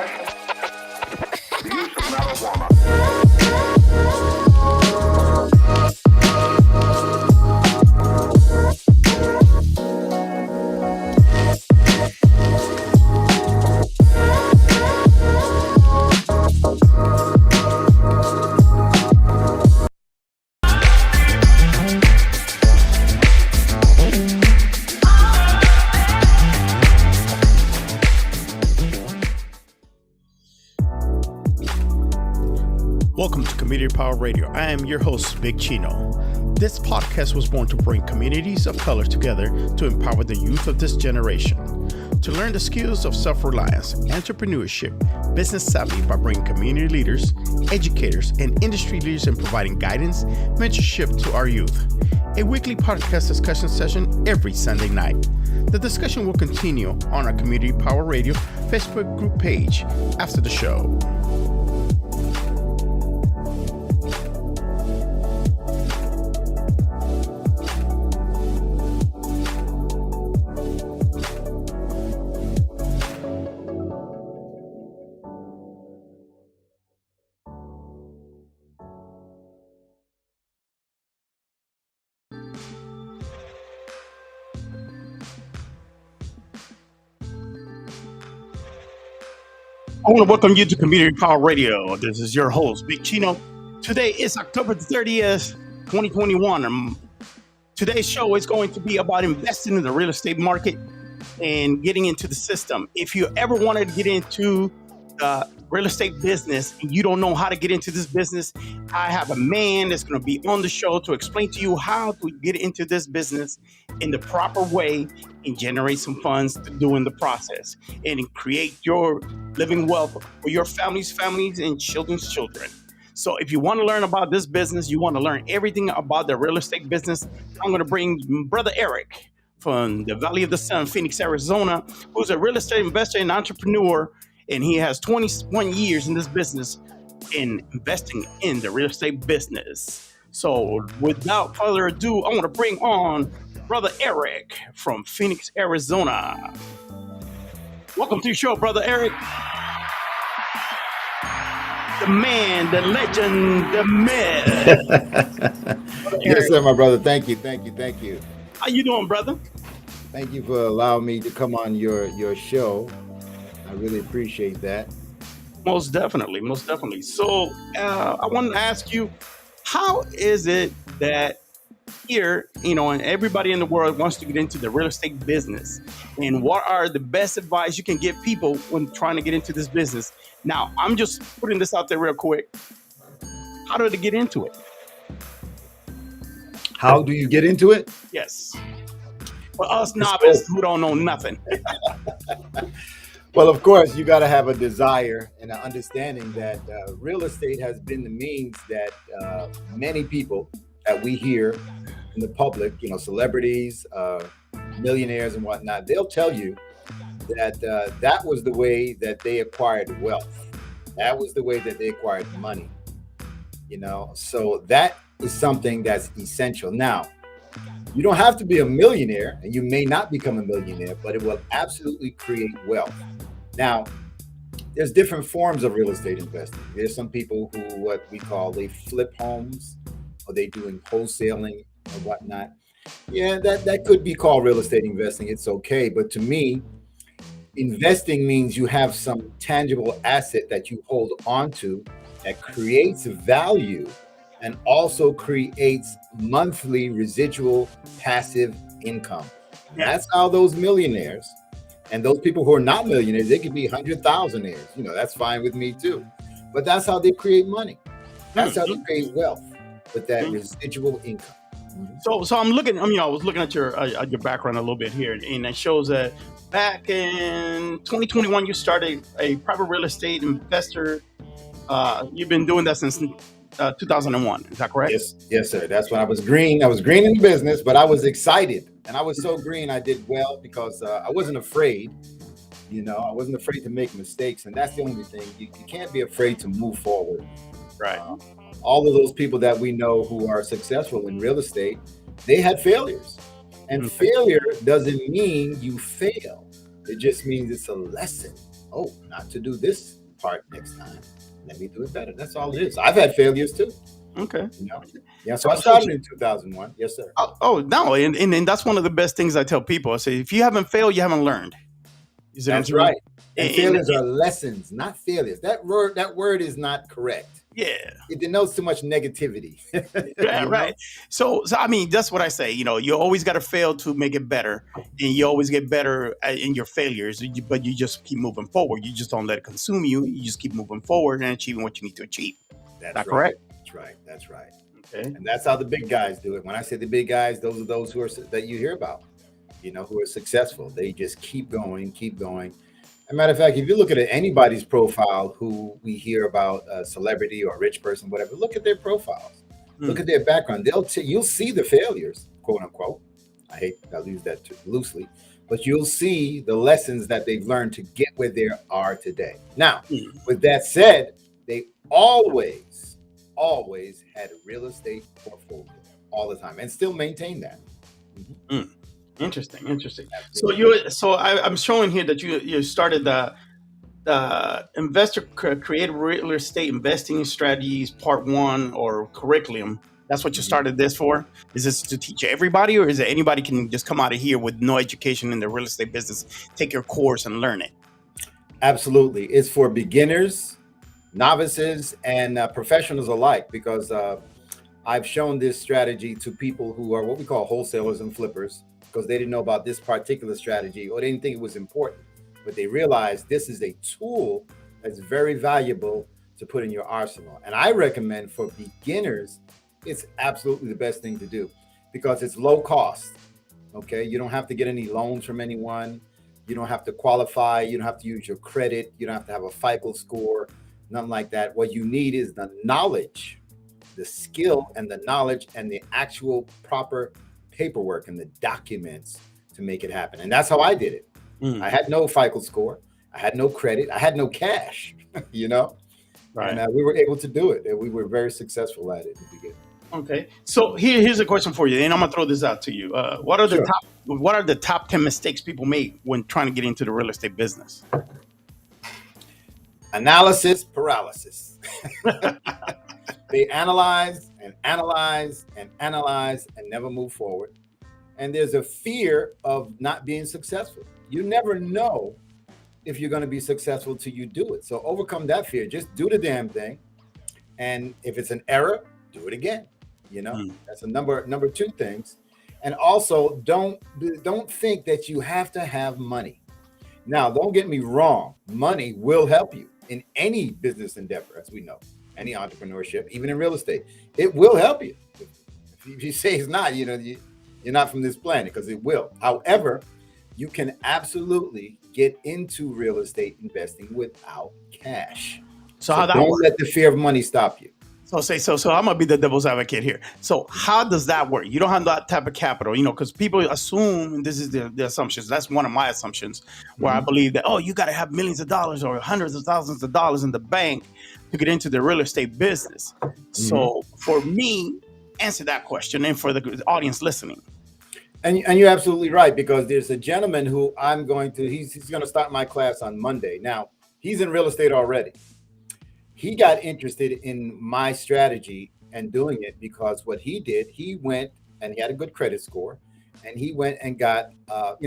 professional. Use is not a warm-up. Welcome to Community Power Radio. I am your host, Big Chino. This podcast was born to bring communities of color together to empower the youth of this generation, to learn the skills of self-reliance, entrepreneurship, business savvy by bringing community leaders, educators, and industry leaders in providing guidance, mentorship to our youth. A weekly podcast discussion session every Sunday night. The discussion will continue on our Community Power Radio Facebook group page after the show. I want to welcome you to Community Power Radio. This is your host, Big Chino. Today is October 30th, 2021. Today's show is going to be about investing in the real estate market and getting into the system. If you ever wanted to get into the real estate business and you don't know how to get into this business, I have a man that's going to be on the show to explain to you how to get into this business in the proper way and generate some funds to do in the process and create your living wealth for your families and children's children. So if you want to learn about this business, you want to learn everything about the real estate business, I'm going to bring Brother Eric from the Valley of the Sun, Phoenix, Arizona, who's a real estate investor and entrepreneur, and he has 21 years in this business in investing in the real estate business. So without further ado, I want to bring on Brother Eric from Phoenix, Arizona. Welcome to the show, Brother Eric. The man, the legend, the myth. Yes, sir, my brother. Thank you. How you doing, brother? Thank you for allowing me to come on your show. I really appreciate that. Most definitely. So I wanted to ask you, how is it that here, and everybody in the world wants to get into the real estate business, and what are the best advice you can give people when trying to get into this business? Now, I'm just putting this out there real quick. How do they get into it? How do you get into it? Yes. For us novices who don't know nothing. Well, of course, you got to have a desire and an understanding that real estate has been the means that many people that we hear in the public, celebrities, millionaires and whatnot, they'll tell you that that was the way that they acquired wealth. That was the way that they acquired money, so that is something that's essential. Now, you don't have to be a millionaire, and you may not become a millionaire, but it will absolutely create wealth. Now, there's different forms of real estate investing. There's some people who, what we call, they flip homes, or they doing wholesaling or whatnot. Yeah, that could be called real estate investing. It's okay. But to me, investing means you have some tangible asset that you hold onto that creates value and also creates monthly residual passive income. That's how those millionaires and those people who are not millionaires, they could be 100,000aires. That's fine with me too. But that's how they create money. That's how they create wealth, with that residual income. So I'm looking. I was looking at your background a little bit here, and it shows that back in 2021 you started a private real estate investor. You've been doing that since 2001. Is that correct? Yes, sir. That's when I was green. I was green in the business, but I was excited, and I was so green. I did well because I wasn't afraid. I wasn't afraid to make mistakes, and that's the only thing. You can't be afraid to move forward. Right. All of those people that we know who are successful in real estate, they had failures. And failure doesn't mean you fail. It just means it's a lesson. oh, not to do this part next time. Let me do it better. That's all it is. I've had failures too. Okay. You know. Yeah. So I So, started in 2001. Yes, sir. no, and that's one of the best things I tell people. I say, if you haven't failed, you haven't learned. You see what I'm That's saying? right. And And- failures are lessons, not failures. That word is not correct. yeah. It denotes too much negativity. Yeah, You know? right. So I mean, that's what I say. You always got to fail to make it better, and you always get better in your failures. But you just keep moving forward. You just don't let it consume you. You just keep moving forward and achieving what you need to achieve. Is That's that right. correct? That's right. That's right. Okay. And that's how the big guys do it. When I say the big guys, those are those who are that you hear about, who are successful. They just keep going, keep going. As a matter of fact, if you look at anybody's profile who we hear about, a celebrity or a rich person, whatever, look at their profiles. Look Hmm. at their background. You'll see the failures, quote unquote. I'll use that too loosely, but you'll see the lessons that they've learned to get where they are today. Now, Hmm. with that said, they always had a real estate portfolio all the time and still maintain that. Mhm. Interesting. So Absolutely. I'm showing here that you started the investor creative real estate investing strategies part one or curriculum. That's what you Mhm. started this for. Is this to teach everybody, or is it anybody can just come out of here with no education in the real estate business, take your course and learn it? Absolutely. It's for beginners, novices, and professionals alike because I've shown this strategy to people who are what we call wholesalers and flippers because they didn't know about this particular strategy or they didn't think it was important. But they realized this is a tool that's very valuable to put in your arsenal. And I recommend for beginners, it's absolutely the best thing to do because it's low cost. Okay. You don't have to get any loans from anyone. You don't have to qualify. You don't have to use your credit. You don't have to have a FICO score, nothing like that. What you need is the knowledge, the skill and the knowledge and the actual proper paperwork and the documents to make it happen. And that's how I did it. Mm, I had no FICO score. I had no credit. I had no cash, you know, and right. we were able to do it. And we were very successful at it in the beginning. Okay. So here's a question for you, and I'm gonna throw this out to you. Sure. What are the top 10 mistakes people make when trying to get into the real estate business? Analysis paralysis. They analyze and analyze and analyze and never move forward. And there's a fear of not being successful. You never know if you're going to be successful till you do it. So overcome that fear. Just do the damn thing. And if it's an error, do it again. Mm, That's a number two things. And also don't think that you have to have money. Now, don't get me wrong. Money will help you in any business endeavor, as we know, any entrepreneurship, even in real estate. It will help you. If you say it's not, you're not from this planet because it will. However, you can absolutely get into real estate investing without cash. so So how that don't works? let the fear of money stop you. So I'm gonna be the devil's advocate here. So how does that work? You don't have that type of capital, because people assume, and this is the assumptions. That's one of my assumptions, where I Mhm, believe that you got to have millions of dollars or hundreds of thousands of dollars in the bank to get into the real estate business. mhm. So for me, answer that question, and for the audience listening. And you're absolutely right because there's a gentleman who he's going to start my class on Monday. Now, he's in real estate already. He got interested in my strategy and doing it because what he did, he went and he had a good credit score and he went and got,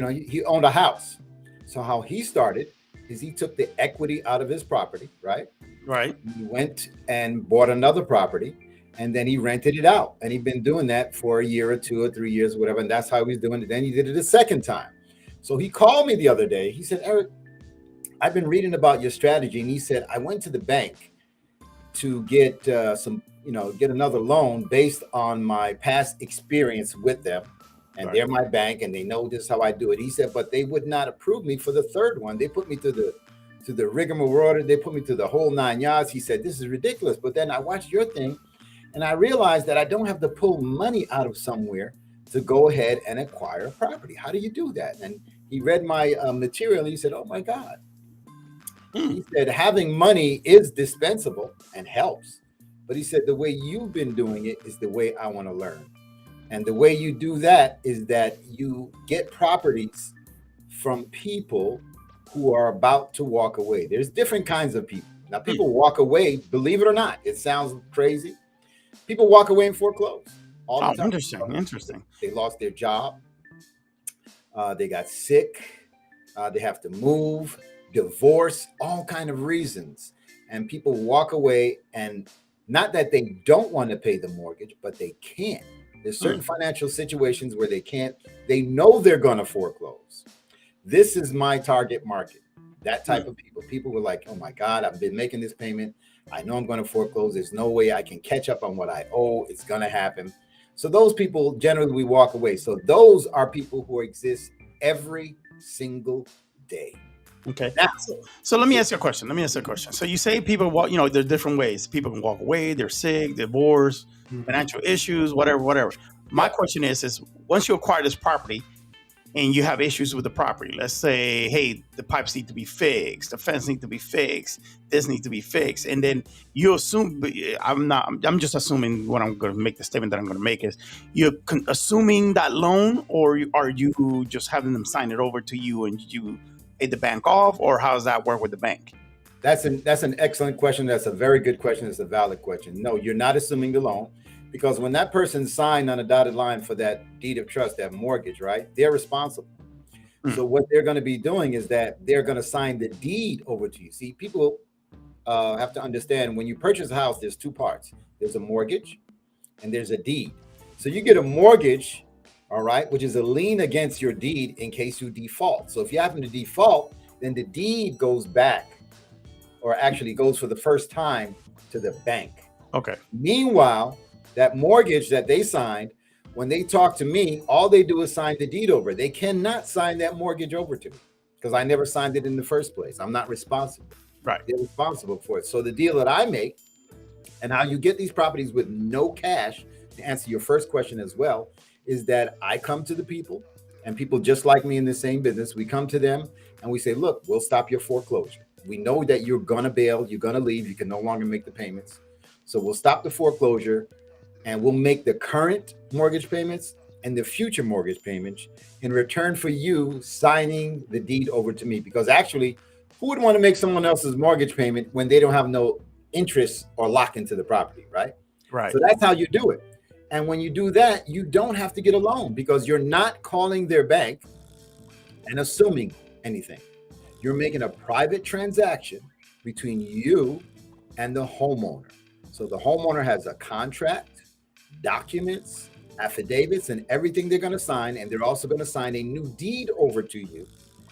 he owned a house. So how he started is he took the equity out of his property, right? Right. He went and bought another property and then he rented it out. And he'd been doing that for a year or 2 or 3 years, whatever. And that's how he's doing it. Then he did it a second time. So he called me the other day. He said, Eric, I've been reading about your strategy. And he said, I went to the bank to get get another loan based on my past experience with them. And Right. they're my bank and they know this is how I do it. He said, but they would not approve me for the third one. They put me to the rigmarole. They put me to the whole 9 yards. He said, this is ridiculous. But then I watched your thing and I realized that I don't have to pull money out of somewhere to go ahead and acquire a property. How do you do that? And he read my material and he said, oh my God. Hmm. He said, having money is dispensable and helps. But he said, the way you've been doing it is the way I want to learn. And the way you do that is that you get properties from people who are about to walk away. There's different kinds of people. Now, people walk away, believe it or not. It sounds crazy. People walk away and foreclose all the Oh, time. interesting. They lost their job. They got sick. They have to move, divorce, all kind of reasons. And people walk away, and not that they don't want to pay the mortgage, but they can't. There's certain financial situations where they can't. They know they're going to foreclose. This is my target market. That type of people. People were like, oh my God, I've been making this payment. I know I'm going to foreclose. There's no way I can catch up on what I owe. It's going to happen. So those people, generally, we walk away. So those are people who exist every single day. Okay. Now, So let me ask you a question. So you say people walk, there's different ways. People can walk away, they're sick, divorce, financial issues, whatever. My question is once you acquire this property and you have issues with the property, let's say, hey, the pipes need to be fixed, the fence needs to be fixed, this needs to be fixed. And then you assume, I'm just assuming what I'm going to make, the statement that I'm going to make is you're assuming that loan, or are you just having them sign it over to you and you pay the bank off, or how does that work with the bank? That's an excellent question. That's a very good question. It's a valid question. No, you're not assuming the loan, because when that person signed on a dotted line for that deed of trust, that mortgage, right, they're responsible. So what they're going to be doing is that they're going to sign the deed over to you. See, people have to understand, when you purchase a house, there's two parts. There's a mortgage and there's a deed. So you get a mortgage, all right, which is a lien against your deed in case you default. So if you happen to default, then the deed goes back, or actually goes for the first time, to the bank. Okay. Meanwhile, that mortgage that they signed, when they talk to me, all they do is sign the deed over. They cannot sign that mortgage over to me because I never signed it in the first place. I'm not responsible. Right. They're responsible for it. So the deal that I make, and how you get these properties with no cash, to answer your first question as well, is that I come to the people, and people just like me in the same business, we come to them and we say, look, we'll stop your foreclosure. We know that you're going to bail, you're going to leave, you can no longer make the payments. So we'll stop the foreclosure, and we'll make the current mortgage payments and the future mortgage payments in return for you signing the deed over to me. Because actually, who would want to make someone else's mortgage payment when they don't have no interest or lock into the property, right? Right. So that's how you do it. And when you do that, you don't have to get a loan, because you're not calling their bank and assuming anything. You're making a private transaction between you and the homeowner. So the homeowner has a contract, documents, affidavits, and everything they're going to sign. And they're also going to sign a new deed over to you.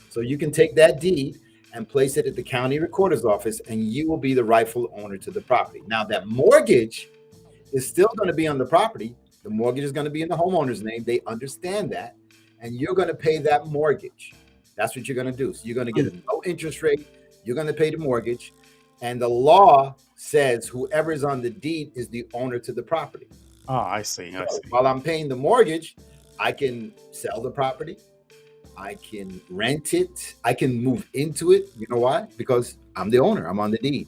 So you can take that deed and place it at the county recorder's office, and you will be the rightful owner to the property. Now, that mortgage is still going to be on the property. The mortgage is going to be in the homeowner's name. They understand that. And you're going to pay that mortgage. That's what you're going to do. So you're going to get a no interest rate. You're going to pay the mortgage. And the law says whoever is on the deed is the owner to the property. Oh, I see. So while I'm paying the mortgage, I can sell the property. I can rent it. I can move into it. You know why? Because I'm the owner. I'm on the deed.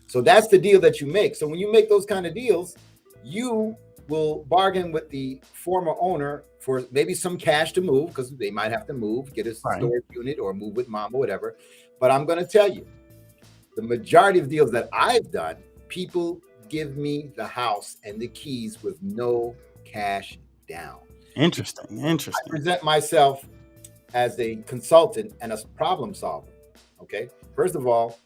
So that's the deal that you make. So when you make those kind of deals, you will bargain with the former owner for maybe some cash to move, because they might have to move, get a storage unit, or move with mom or whatever. But I'm going to tell you, the majority of deals that I've done, people give me the house and the keys with no cash down. Interesting. I present myself as a consultant and a problem solver. Okay. First of all,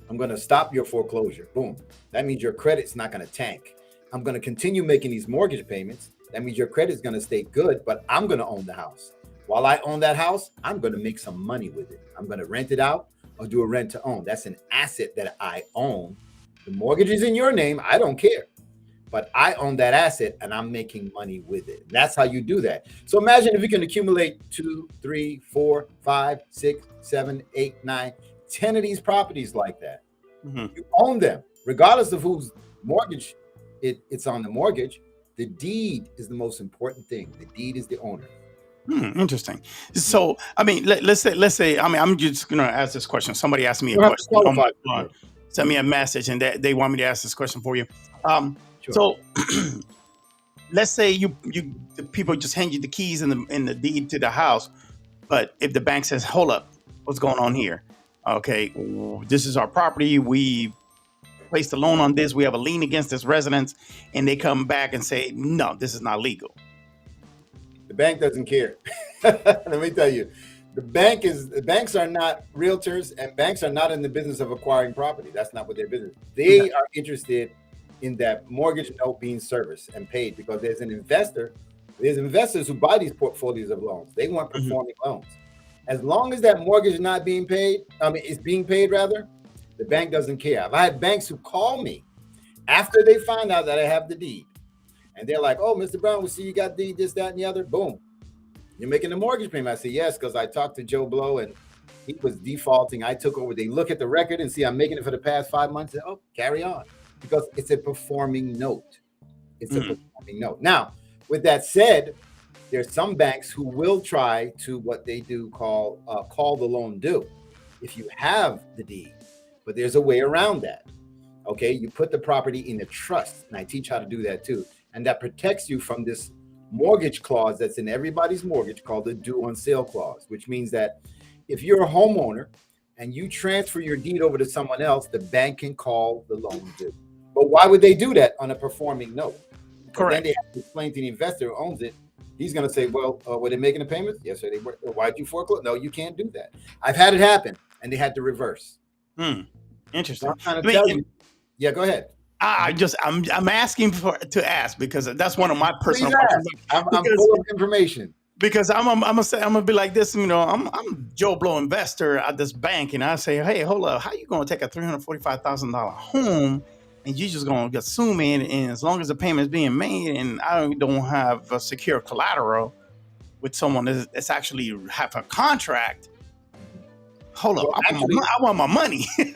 I'm going to stop your foreclosure. Boom. That means your credit's not going to tank. I'm going to continue making these mortgage payments. That means your credit's going to stay good, but I'm going to own the house. While I own that house, I'm going to make some money with it. I'm going to rent it out or do a rent to own. That's an asset that I own. The mortgage is in your name. I don't care. But I own that asset and I'm making money with it. That's how you do that. So imagine if you can accumulate 2, 3, 4, 5, 6, 7, 8, 9, 10 of these properties like that. You own them, regardless of whose mortgage it's on the mortgage. The deed is the most important thing. The deed is the owner. Interesting. So, I mean, let's say, I mean, I'm just going to ask this question. Somebody asked me a question on my phone, sent me a message, and they want me to ask this question for you. Sure. So let's say the people just hand you the keys and the deed to the house, but if the bank says, hold up, what's going on here? Okay, this is our property. We placed a loan on this. We have a lien against this residence, and they come back and say, no, this is not legal. The bank doesn't care. Let me tell you, the banks are not realtors, and banks are not in the business of acquiring property. That's not what their business. They are interested in that mortgage note being serviced and paid, because there's investors who buy these portfolios of loans. They want performing loans. As long as that mortgage is not being paid, it's being paid rather, the bank doesn't care. I've had banks who call me after they find out that I have the deed, and they're like, "Oh, Mr. Brown, we see you got deed, this, that, and the other. Boom, you're making the mortgage payment." I say, "Yes," because I talked to Joe Blow and he was defaulting. I took over. They look at the record and see I'm making it for the past 5 months. And, oh, carry on, because it's a performing note. It's a performing note. Now, with that said, there's some banks who will try to what they do call the loan due if you have the deed, but there's a way around that. Okay, you put the property in a trust, and I teach how to do that too, and that protects you from this mortgage clause that's in everybody's mortgage called the due on sale clause, which means that if you're a homeowner and you transfer your deed over to someone else, the bank can call the loan due. But why would they do that on a performing note? Correct. Then they have to explain to the investor who owns it. He's going to say, well, were they making the payments? Yes, sir. They were. Why'd you foreclose? No, you can't do that. I've had it happen, and they had to reverse. Interesting. So I'm trying to tell you. Yeah, go ahead. I'm asking to ask, because that's one of my personal questions. I'm full of information. Because I'm gonna be like this, I'm Joe Blow investor at this bank, and I say, hey, hold up, how you gonna take a $345,000 home and you just gonna assume it, and as long as the payment is being made and I don't have a secure collateral with someone that's actually have a contract, hold up, I want my money. And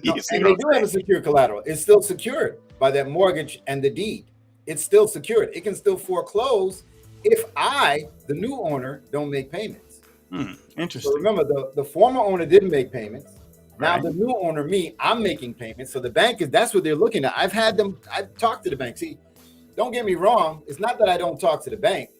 they do have a secure collateral. It's still secured by that mortgage and the deed. It's still secured. It can still foreclose if I, the new owner, don't make payments. Interesting. So remember, the former owner didn't make payments. Now the new owner, me, I'm making payments. So the bank that's what they're looking at. I've talked to the bank. See, don't get me wrong. It's not that I don't talk to the bank.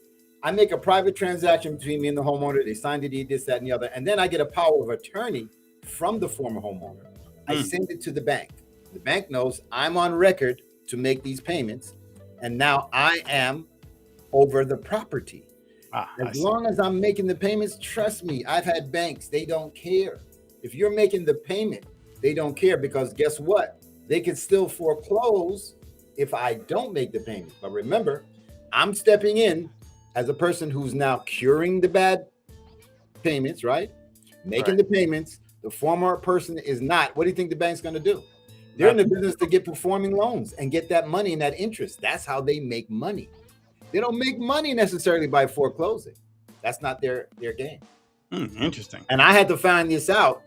I make a private transaction between me and the homeowner. They sign the deed, this, that, and the other. And then I get a power of attorney from the former homeowner. I send it to the bank. The bank knows I'm on record to make these payments. And now I am over the property. As long as I'm making the payments, trust me, I've had banks, they don't care. If you're making the payment, they don't care, because guess what? They can still foreclose if I don't make the payment. But remember, I'm stepping in as a person who's now curing the bad payments, right? Making the payments. The former person is not. What do you think the bank's going to do? They're in the business to get performing loans and get that money and that interest. That's how they make money. They don't make money necessarily by foreclosing. That's not their game. Interesting. And I had to find this out,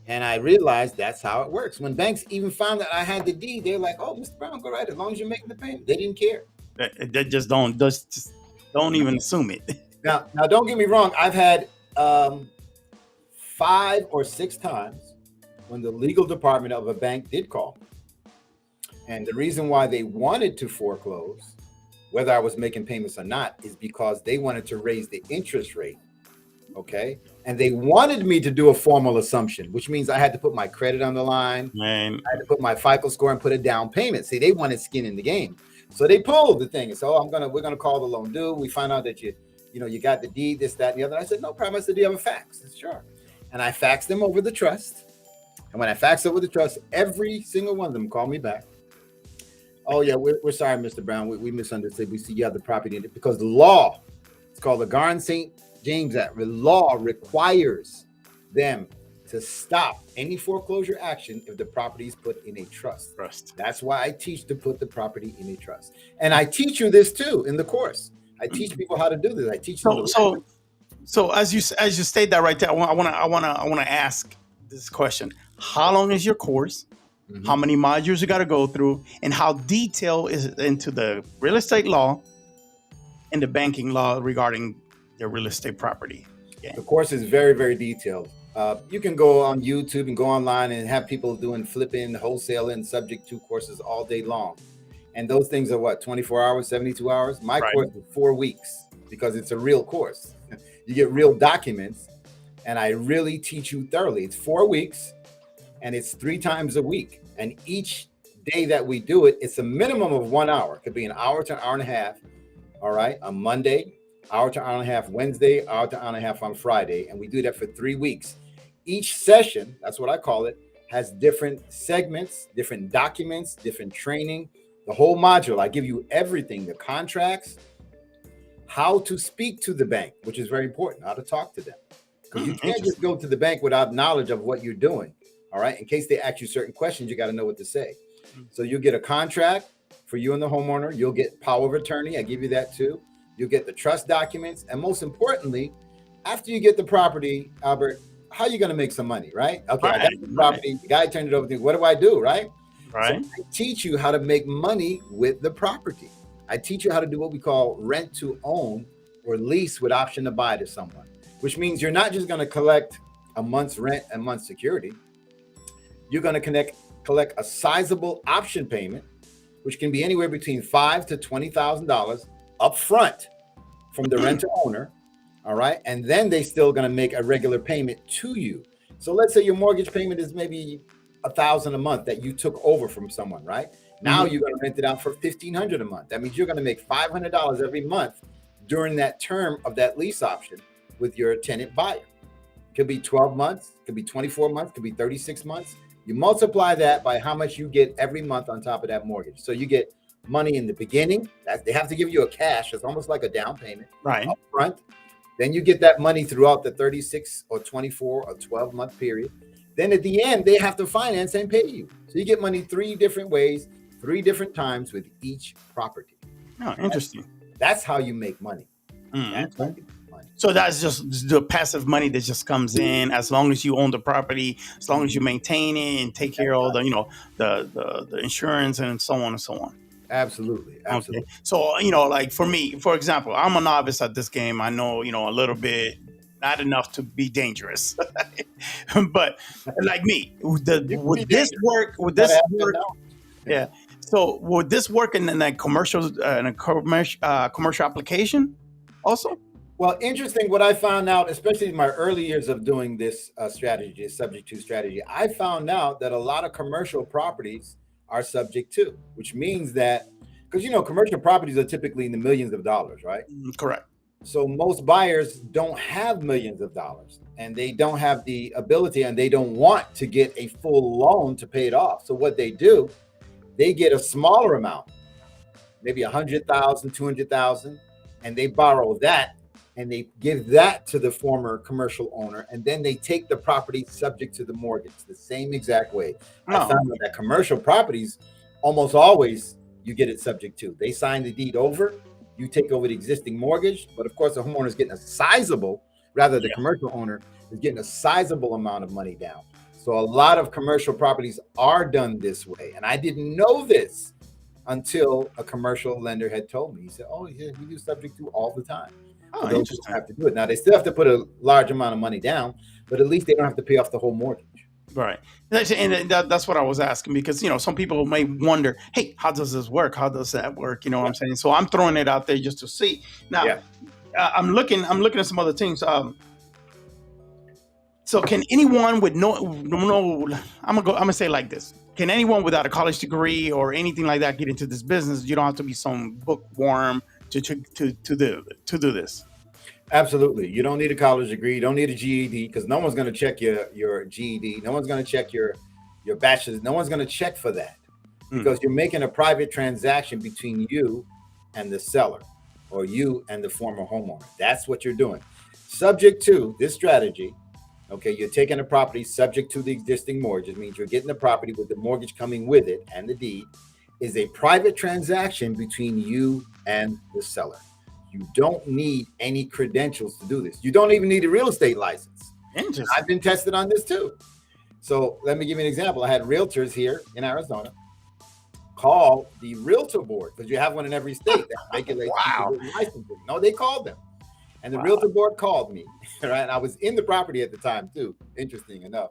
and I realized that's how it works. When banks even found that I had the deed, they're like, "Oh, Mr. Brown, go right, as long as you're making the payment." They didn't care. They just don't even assume it. Now, don't get me wrong. I've had 5 or 6 times when the legal department of a bank did call me, and the reason why they wanted to foreclose, whether I was making payments or not, is because they wanted to raise the interest rate. Okay. And they wanted me to do a formal assumption, which means I had to put my credit on the line. I had to put my FICO score and put a down payment. See, they wanted skin in the game. So they pulled the thing. So we're gonna call the loan due. We find out that you got the deed, this, that, and the other. I said, no problem. I said, do you have a fax? I said, sure. And I faxed them over the trust. And when I faxed over the trust, every single one of them called me back. Oh yeah, we're sorry, Mr. Brown. We misunderstood. We see you have the property in it, because the law, it's called the Garden St. James Act. The law requires them to stop any foreclosure action if the property is put in a trust. That's why I teach to put the property in a trust. And I teach you this too in the course. I teach people how to do this. I teach them. So as you state that right there, I want to ask this question: how long is your course? How many modules you got to go through, and how detailed is it into the real estate law and the banking law regarding their real estate property? The course is very, very detailed. You can go on YouTube and go online and have people doing flipping, wholesaling, subject to courses all day long. And those things are 24 hours, 72 hours. My course is 4 weeks, because it's a real course. You get real documents, and I really teach you thoroughly. It's 4 weeks. and it's 3 times a week. And each day that we do it, it's a minimum of 1 hour. It could be an hour to an hour and a half. All right, on Monday, hour to hour and a half Wednesday, hour to hour and a half on Friday, and we do that for 3 weeks. Each session, that's what I call it, has different segments, different documents, different training, the whole module. I give you everything, the contracts, how to speak to the bank, which is very important, how to talk to them. Because you can't just go to the bank without knowledge of what you're doing. All right. In case they ask you certain questions, you got to know what to say. So you get a contract for you and the homeowner. You'll get power of attorney. I give you that too. You'll get the trust documents. And most importantly, after you get the property, Albert, how are you going to make some money, right? Okay, I got the property. The guy turned it over to me. What do I do, right? Right. So I teach you how to make money with the property. I teach you how to do what we call rent to own or lease with option to buy to someone, which means you're not just going to collect a month's rent and month's security. You're going to collect a sizable option payment, which can be anywhere between $5,000 to $20,000 up front from the renter owner. All right. And then they still going to make a regular payment to you. So let's say your mortgage payment is maybe $1,000 a month that you took over from someone, right? Now you're going to rent it out for $1,500 a month. That means you're going to make $500 every month during that term of that lease option with your tenant buyer. It could be 12 months, it could be 24 months, it could be 36 months. You multiply that by how much you get every month on top of that mortgage. So you get money in the beginning. They have to give you a cash. It's almost like a down payment up front. Then you get that money throughout the 36 or 24 or 12-month period. Then at the end, they have to finance and pay you. So you get money 3 different ways, 3 different times with each property. Oh, interesting. That's how you make money. That's how you make money. So that's just the passive money that just comes in as long as you own the property, as long as you maintain it and take care of the insurance and so on and so on. Absolutely. Okay. So, like for me, for example, I'm a novice at this game. I know, a little bit, not enough to be dangerous, but like me, would this work? Yeah. So would this work in a commercial application also? Well, interesting. What I found out, especially in my early years of doing this strategy, subject to strategy, I found out that a lot of commercial properties are subject to, which means that, because commercial properties are typically in the millions of dollars, right? Correct. So most buyers don't have millions of dollars, and they don't have the ability, and they don't want to get a full loan to pay it off. So what they do, they get a smaller amount, maybe 100,000, 200,000, and they borrow that. And they give that to the former commercial owner, and then they take the property subject to the mortgage the same exact way. I found that commercial properties, almost always you get it subject to. They sign the deed over, you take over the existing mortgage, but of course the homeowner is getting a sizable, rather the commercial owner is getting a sizable amount of money down. So a lot of commercial properties are done this way, and I didn't know this until a commercial lender had told me. He said, "Oh, yeah, we do subject to all the time." Oh, those who have to do it. Now they still have to put a large amount of money down, but at least they don't have to pay off the whole mortgage. Right. And that's what I was asking, because, some people may wonder, hey, how does this work? How does that work? You know what I'm saying? So I'm throwing it out there just to see. Now, I'm looking at some other things. So can anyone with no, I'm gonna say it like this. Can anyone without a college degree or anything like that get into this business? You don't have to be some bookworm to do this. Absolutely. You don't need a college degree. You don't need a GED, because no one's going to check your GED. No one's going to check your bachelor's. No one's going to check for that, because you're making a private transaction between you and the seller, or you and the former homeowner. That's what you're doing. Subject to this strategy. Okay. You're taking a property subject to the existing mortgage. It means you're getting the property with the mortgage coming with it, and the deed is a private transaction between you and the seller. You don't need any credentials to do this. You don't even need a real estate license. Interesting. I've been tested on this too. So let me give you an example. I had realtors here in Arizona call the Realtor board, because you have one in every state that regulates licensing. No, they called them. And the Realtor board called me, right? And I was in the property at the time too, interesting enough.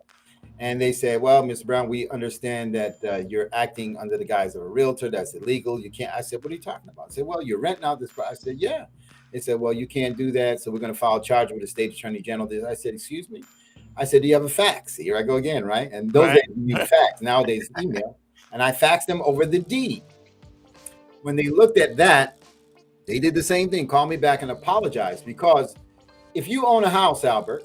And they said, well, Mr. Brown, we understand that you're acting under the guise of a realtor. That's illegal. You can't. I said, what are you talking about? I said, well, you're renting out this. I said, yeah. They said, well, you can't do that. So we're going to file a charge with the state attorney general. I said, excuse me. I said, do you have a fax? Here I go again, right? And those Right. days we use fax, nowadays email. And I faxed them over the deed. When they looked at that, they did the same thing, call me back and apologize. Because if you own a house, Albert,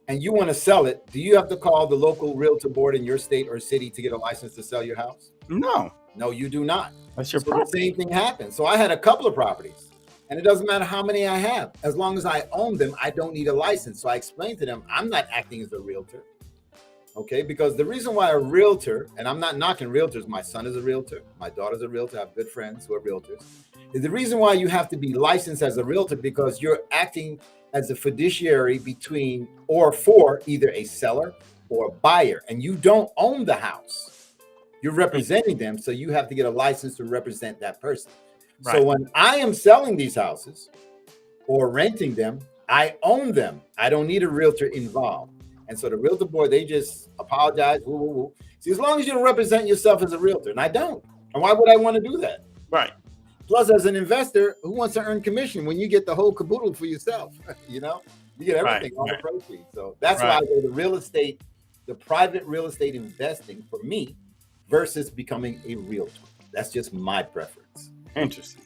and you want to sell it, do you have to call the local realtor board in your state or city to get a license to sell your house? No, No, you do not. that's your So the property. same thing happened. So I had a couple of properties, and it doesn't matter how many I have. As long as I own them, I don't need a license. So I explained to them, I'm not acting as a realtor. Okay, because the reason why a realtor, and I'm not knocking realtors, my son is a realtor, my daughter's a realtor, I have good friends who are realtors, is the reason why you have to be licensed as a realtor, because you're acting as a fiduciary between or for either a seller or a buyer, and you don't own the house. You're representing them, so you have to get a license to represent that person. Right. So when I am selling these houses or renting them, I own them. I don't need a realtor involved. And so the realtor board, they just apologize. Woo, woo, woo. See, as long as you don't represent yourself as a realtor, and I don't. And why would I want to do that? Right. Plus, as an investor, who wants to earn commission when you get the whole caboodle for yourself? You know, you get everything, all the proceeds. So that's why I go to real estate, the private real estate investing for me versus becoming a realtor. That's just my preference. Interesting.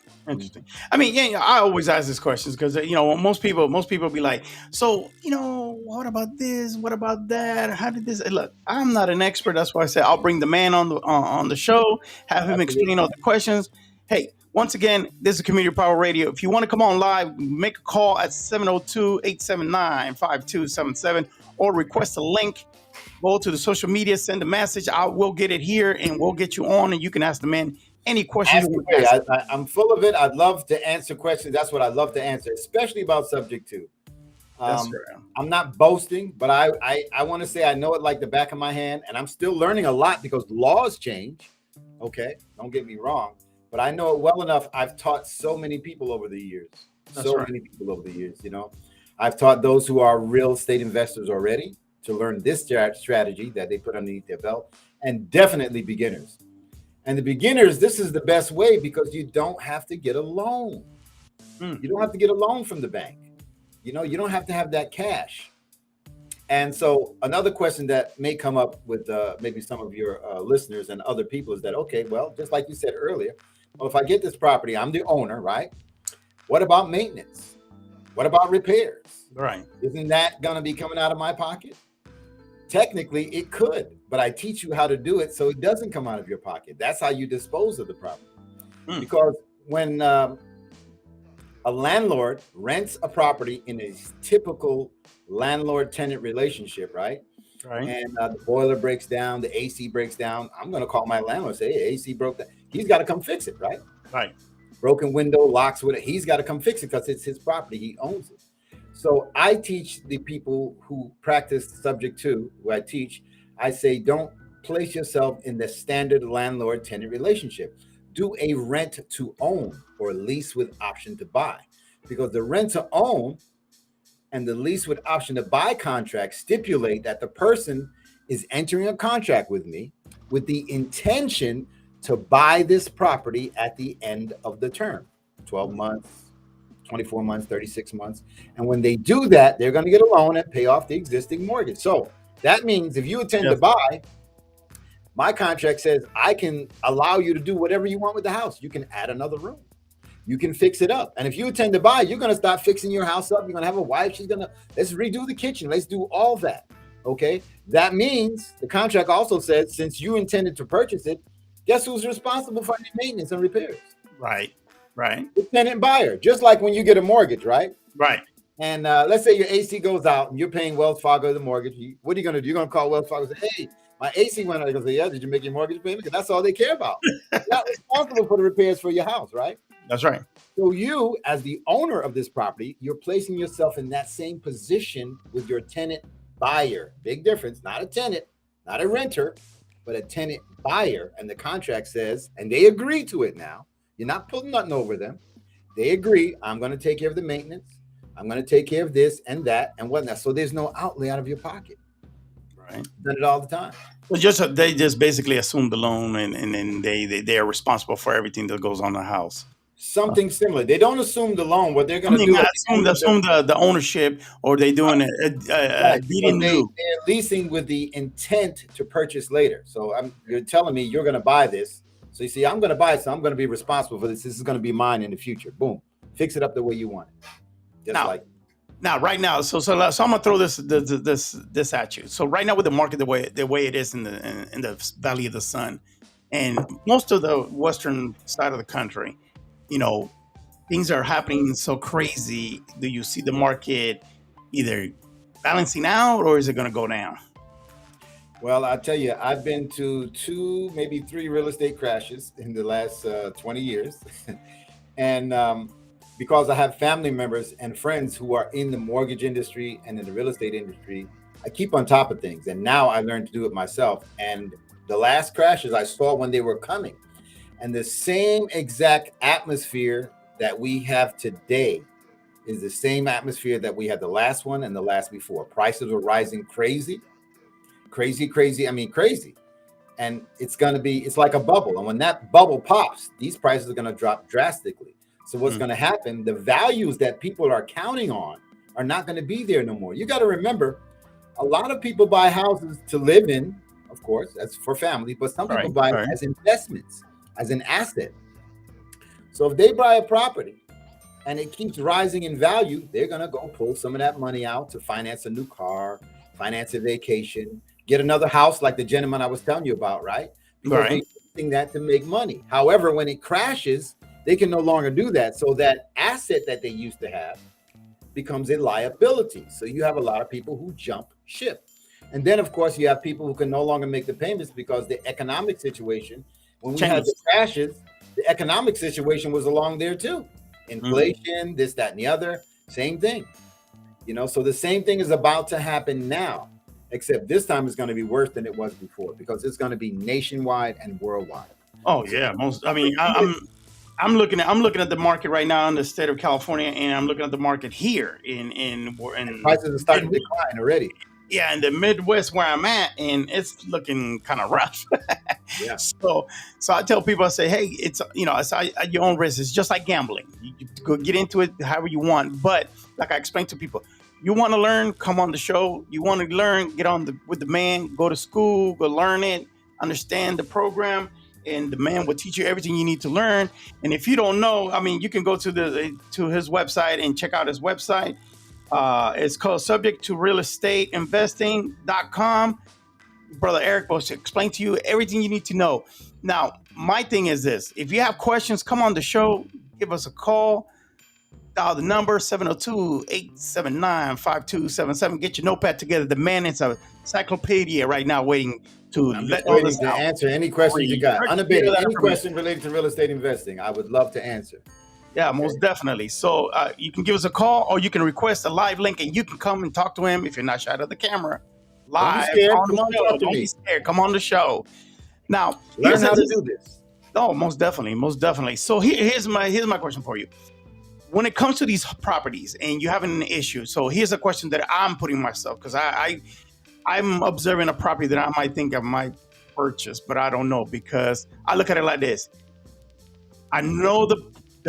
I mean, yeah, I always ask these questions because most people be like, so what about this? What about that? How did this? Look, I'm not an expert. That's why I said I'll bring the man on the show, have him explain all the questions. Hey, once again, this is Community Power Radio. If you want to come on live, make a call at 702-879-5277 or request a link. Go to the social media, send a message. I will get it here and we'll get you on, and you can ask the man any questions. I'm full of it. I'd love to answer questions. That's what I love to answer, especially about subject to. I'm not boasting, but I want to say I know it like the back of my hand, and I'm still learning a lot because laws change. Okay, don't get me wrong, but I know it well enough. I've taught so many people over the years. Many people over the years. I've taught those who are real estate investors already to learn this strategy that they put underneath their belt, and definitely beginners. And the beginners, this is the best way because you don't have to get a loan. You don't have to get a loan from the bank. You don't have to have that cash. And so another question that may come up with maybe some of your listeners and other people is that, okay, well, just like you said earlier, well, if I get this property, I'm the owner, right? What about maintenance? What about repairs? Right. Isn't that going to be coming out of my pocket? Technically, it could, but I teach you how to do it so it doesn't come out of your pocket. That's how you dispose of the property. Because when a landlord rents a property in a typical landlord-tenant relationship, right? And the boiler breaks down, the AC breaks down, I'm going to call my landlord and say, hey, AC broke down. He's got to come fix it, right? Right. Broken window, locks with it. He's got to come fix it because it's his property. He owns it. So I teach the people who practice subject to, who I teach, I say, don't place yourself in the standard landlord-tenant relationship. Do a rent to own or lease with option to buy, because the rent to own and the lease with option to buy contract stipulate that the person is entering a contract with me with the intention to buy this property at the end of the term, 12 months, 24 months, 36 months. And when they do that, they're going to get a loan and pay off the existing mortgage. So that means if you intend to buy, my contract says I can allow you to do whatever you want with the house. You can add another room. You can fix it up. And if you intend to buy, you're going to start fixing your house up. You're going to have a wife. She's going to, let's redo the kitchen. Let's do all that. Okay. That means the contract also says, since you intended to purchase it, guess who's responsible for any maintenance and repairs? Right. The tenant buyer, just like when you get a mortgage, right? Right. And let's say your AC goes out and you're paying Wells Fargo the mortgage. What are you going to do? You're going to call Wells Fargo and say, hey, my AC went out. They're going to say, yeah, did you make your mortgage payment? Because that's all they care about. You're not responsible for the repairs for your house, right? That's right. So you, as the owner of this property, you're placing yourself in that same position with your tenant buyer. Big difference, not a tenant, not a renter, but a tenant buyer. And the contract says, and they agree to it now. You're not pulling nothing over them. They agree, I'm going to take care of the maintenance. I'm going to take care of this and that and whatnot. So there's no outlay out of your pocket. Right. Done it all the time. Well, they just basically assume the loan and they are responsible for everything that goes on in the house. Something similar. They don't assume the loan. What they're I going to mean, do I at the assume, end of the assume the ownership, or they doing a right, deed because in lieu. they're leasing with the intent to purchase later. So you're telling me you're going to buy this. So you see, I'm going to buy it, so I'm going to be responsible for this. This is going to be mine in the future. Boom, fix it up the way you want it. Just Now, like right now, so I'm gonna throw this at you. So right now with the market the way it is in the Valley of the Sun, and most of the western side of the country, you know, things are happening so crazy. Do you see the market either balancing out, or is it gonna go down? well, I tell you, I've been to two, maybe three real estate crashes in the last 20 years. And because I have family members and friends who are in the mortgage industry and in the real estate industry, I keep on top of things. And now I learned to do it myself. And the last crashes I saw when they were coming, and the same exact atmosphere that we have today is the same atmosphere that we had the last one and the last before. Prices were rising crazy, crazy. I mean, crazy. And it's like a bubble. And when that bubble pops, these prices are going to drop drastically. So what's going to happen? The values that people are counting on are not going to be there no more. You got to remember, a lot of people buy houses to live in, of course, that's for family, but some people buy it as investments, as an asset. So if they buy a property and it keeps rising in value, they're going to go pull some of that money out to finance a new car, finance a vacation, get another house like the gentleman I was telling you about, right? Because they're using that to make money. However, when it crashes, they can no longer do that. So that asset that they used to have becomes a liability. So you have a lot of people who jump ship. And then, of course, you have people who can no longer make the payments because the economic situation, when we had the crashes, the economic situation was along there too. Inflation, this, that, and the other, same thing. You know, so the same thing is about to happen now, except this time it's going to be worse than it was before because it's going to be nationwide and worldwide. Oh yeah, I'm looking at the market right now in the state of California, and I'm looking at the market here in prices are starting to decline already. Yeah, in the Midwest where I'm at, and it's looking kind of rough. Yeah. So I tell people, I say, hey, it's it's at your own risk. It's just like gambling. You go get into it however you want, but like I explain to people, you want to learn, come on the show. You want to learn, get on with the man, go to school, go learn it, understand the program, and the man will teach you everything you need to learn. And if you don't know, I mean, you can go to his website and check out his website. It's called subject to real estate investing.com. Brother Eric will explain to you everything you need to know. Now, my thing is this: if you have questions, come on the show, give us a call. Dial the number 702-879-5277. Get your notepad together. The man is a encyclopedia right now waiting to answer any questions you got. Unabated, any question related to real estate investing, I would love to answer. Yeah, most definitely. So you can give us a call, or you can request a live link, and you can come and talk to him if you're not shy of the camera. Live. Don't be scared. Come on the show. Now, learn how to do this. Oh, most definitely. So here's my question for you. When it comes to these properties and you having an issue, so here's a question that I'm putting myself, because I'm observing a property that I might think I might purchase, but I don't know, because I look at it like this. I know the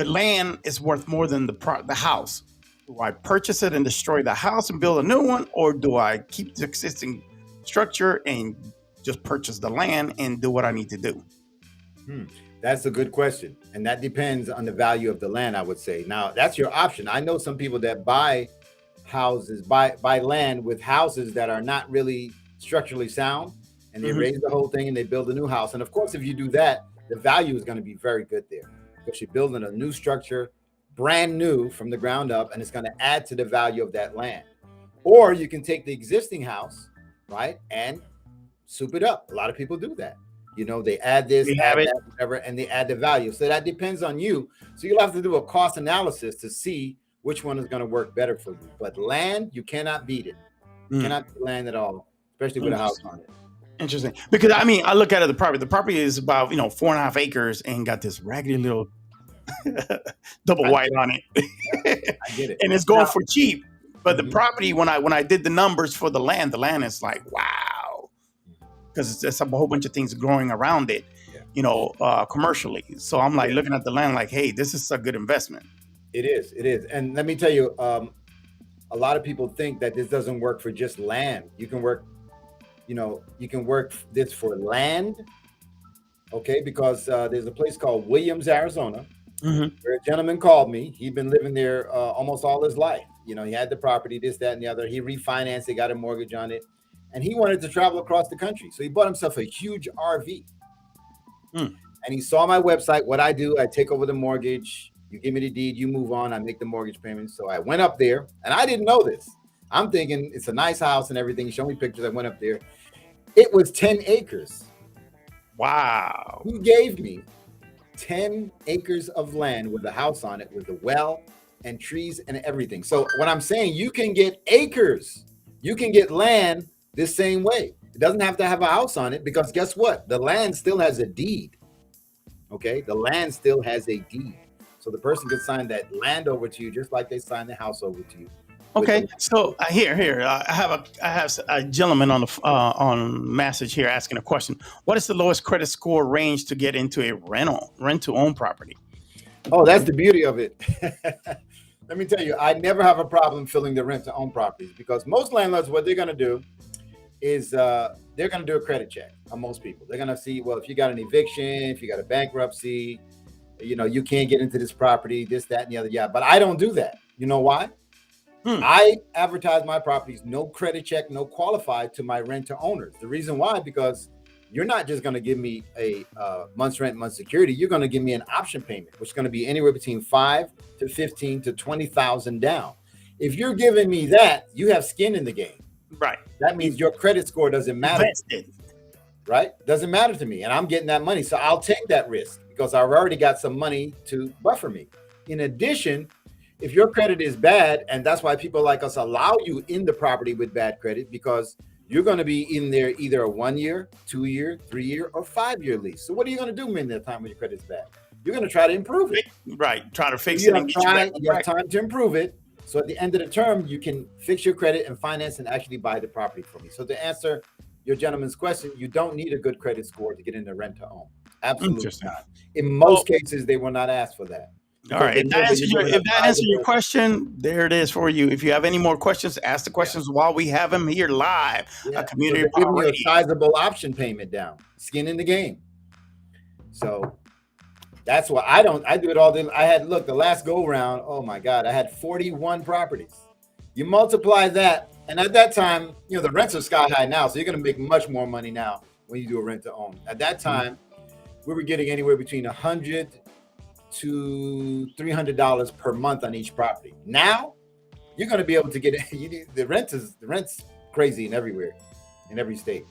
land is worth more than the house. Do I purchase it and destroy the house and build a new one, or do I keep the existing structure and just purchase the land and do what I need to do? That's a good question. And that depends on the value of the land, I would say. Now, that's your option. I know some people that buy houses, buy land with houses that are not really structurally sound, and they raise the whole thing and they build a new house. And of course, if you do that, the value is going to be very good there, because you're building a new structure, brand new from the ground up, and it's going to add to the value of that land. Or you can take the existing house, right, and soup it up. A lot of people do that. You know, they add this, add that, whatever, and they add the value. So that depends on you. So you'll have to do a cost analysis to see which one is going to work better for you. But land, you cannot beat it. You cannot beat land at all, especially with a house on it. Interesting. Because I mean, I look at it, the property is about 4.5 acres and got this raggedy little double white on it. I get it. And it's going for cheap. But the property, when I did the numbers for the land is like, wow. Because it's a whole bunch of things growing around it. Yeah. commercially. So I'm like Yeah. looking at the land like, hey, this is a good investment. It is. It is. And let me tell you, a lot of people think that this doesn't work for just land. You can work, you can work this for land. Okay, because there's a place called Williams, Arizona, Hmm. where a gentleman called me. He'd been living there almost all his life. He had the property, this, that, and the other. He refinanced it, got a mortgage on it, and he wanted to travel across the country. So he bought himself a huge RV. Mm. And he saw my website. What I do, I take over the mortgage. You give me the deed, you move on. I make the mortgage payments. So I went up there, and I didn't know this. I'm thinking it's a nice house and everything. He showed me pictures. I went up there. It was 10 acres. Wow. He gave me 10 acres of land with a house on it, with a well and trees and everything. So what I'm saying, you can get acres. You can get land this same way. It doesn't have to have a house on it, because guess what? The land still has a deed. Okay, the land still has a deed, so the person can sign that land over to you just like they signed the house over to you. Okay, so here, I have a gentleman on the on message here asking a question. What is the lowest credit score range to get into a rent to own property? Oh, that's the beauty of it. Let me tell you, I never have a problem filling the rent to own properties, because most landlords, what they're going to do is they're going to do a credit check on most people. They're going to see, well, if you got an eviction, if you got a bankruptcy, you can't get into this property, this, that, and the other. Yeah, but I don't do that. You know why? I advertise my properties, no credit check, no qualified, to my rent to owners. The reason why, because you're not just going to give me a month's rent, month's security. You're going to give me an option payment, which is going to be anywhere between $5,000 to $15,000 to $20,000 down. If you're giving me that, you have skin in the game. Right. That means your credit score doesn't matter. Right? Doesn't matter to me. And I'm getting that money. So I'll take that risk, because I've already got some money to buffer me. In addition, if your credit is bad, and that's why people like us allow you in the property with bad credit, because you're going to be in there either a 1 year, 2 year, 3 year, or 5 year lease. So what are you going to do in that time when your credit's bad? You're going to try to improve it. Right. Try to fix you it and get you back. You have time to improve it. So at the end of the term, you can fix your credit and finance and actually buy the property for me. So to answer your gentleman's question, you don't need a good credit score to get into rent to own. Absolutely not. In most cases, they will not ask for that. All right. If that answers your question, there it is for you. If you have any more questions, ask the questions while we have them here live. Yeah. A community so give me a sizable option payment down. Skin in the game. So that's why I do it all. The last go round, oh my God, I had 41 properties. You multiply that, and at that time, the rents are sky high now, so you're going to make much more money now when you do a rent to own. At that time, we were getting anywhere between $100 to $300 per month on each property. Now, you're going to be able to get the rent's crazy in every state.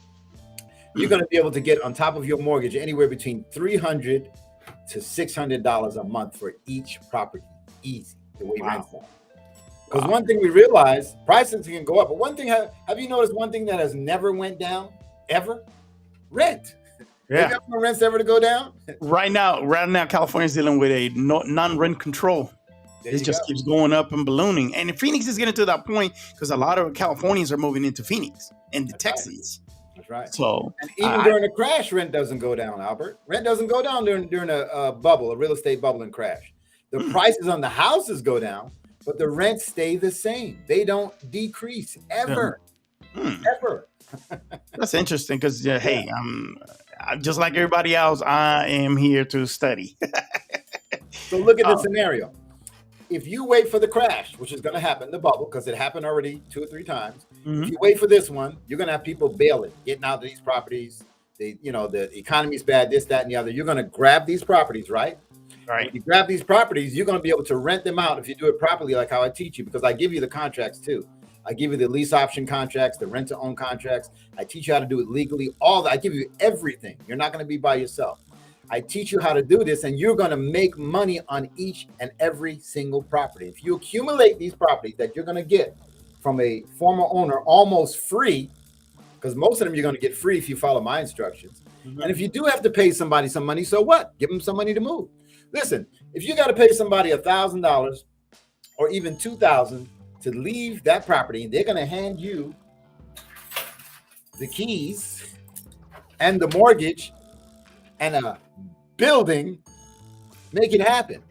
You're going to be able to get on top of your mortgage anywhere between $300 to $600 a month for each property. Easy, the way rent's are. Because one thing we realize, prices can go up. But one thing, have you noticed one thing that has never went down, ever? Rent. Yeah. Have no rents ever to go down? Right now, California's dealing with a non-rent control. It just keeps going up and ballooning. And Phoenix is getting to that point because a lot of Californians are moving into Phoenix and the Texans. That's right. So, and even during a crash, rent doesn't go down, Albert. Rent doesn't go down during a bubble, a real estate bubble and crash. The prices on the houses go down, but the rents stay the same. They don't decrease ever. Ever. That's interesting because, hey, just like everybody else, I am here to study. So look at the scenario. If you wait for the crash, which is going to happen, the bubble, because it happened already 2 or 3 times. If you wait for this one, you're going to have people bailing, getting out of these properties. The economy's bad, this, that, and the other. You're going to grab these properties, right? Right. When you grab these properties, you're going to be able to rent them out if you do it properly, like how I teach you, because I give you the contracts too. I give you the lease option contracts, the rent to own contracts. I teach you how to do it legally. All that. I give you everything. You're not going to be by yourself. I teach you how to do this, and you're going to make money on each and every single property. If you accumulate these properties that you're going to get from a former owner almost free, because most of them you're going to get free if you follow my instructions. And if you do have to pay somebody some money, so what? Give them some money to move. Listen, if you got to pay somebody $1,000 or even $2,000 to leave that property, they're going to hand you the keys and the mortgage. and a building make it happen.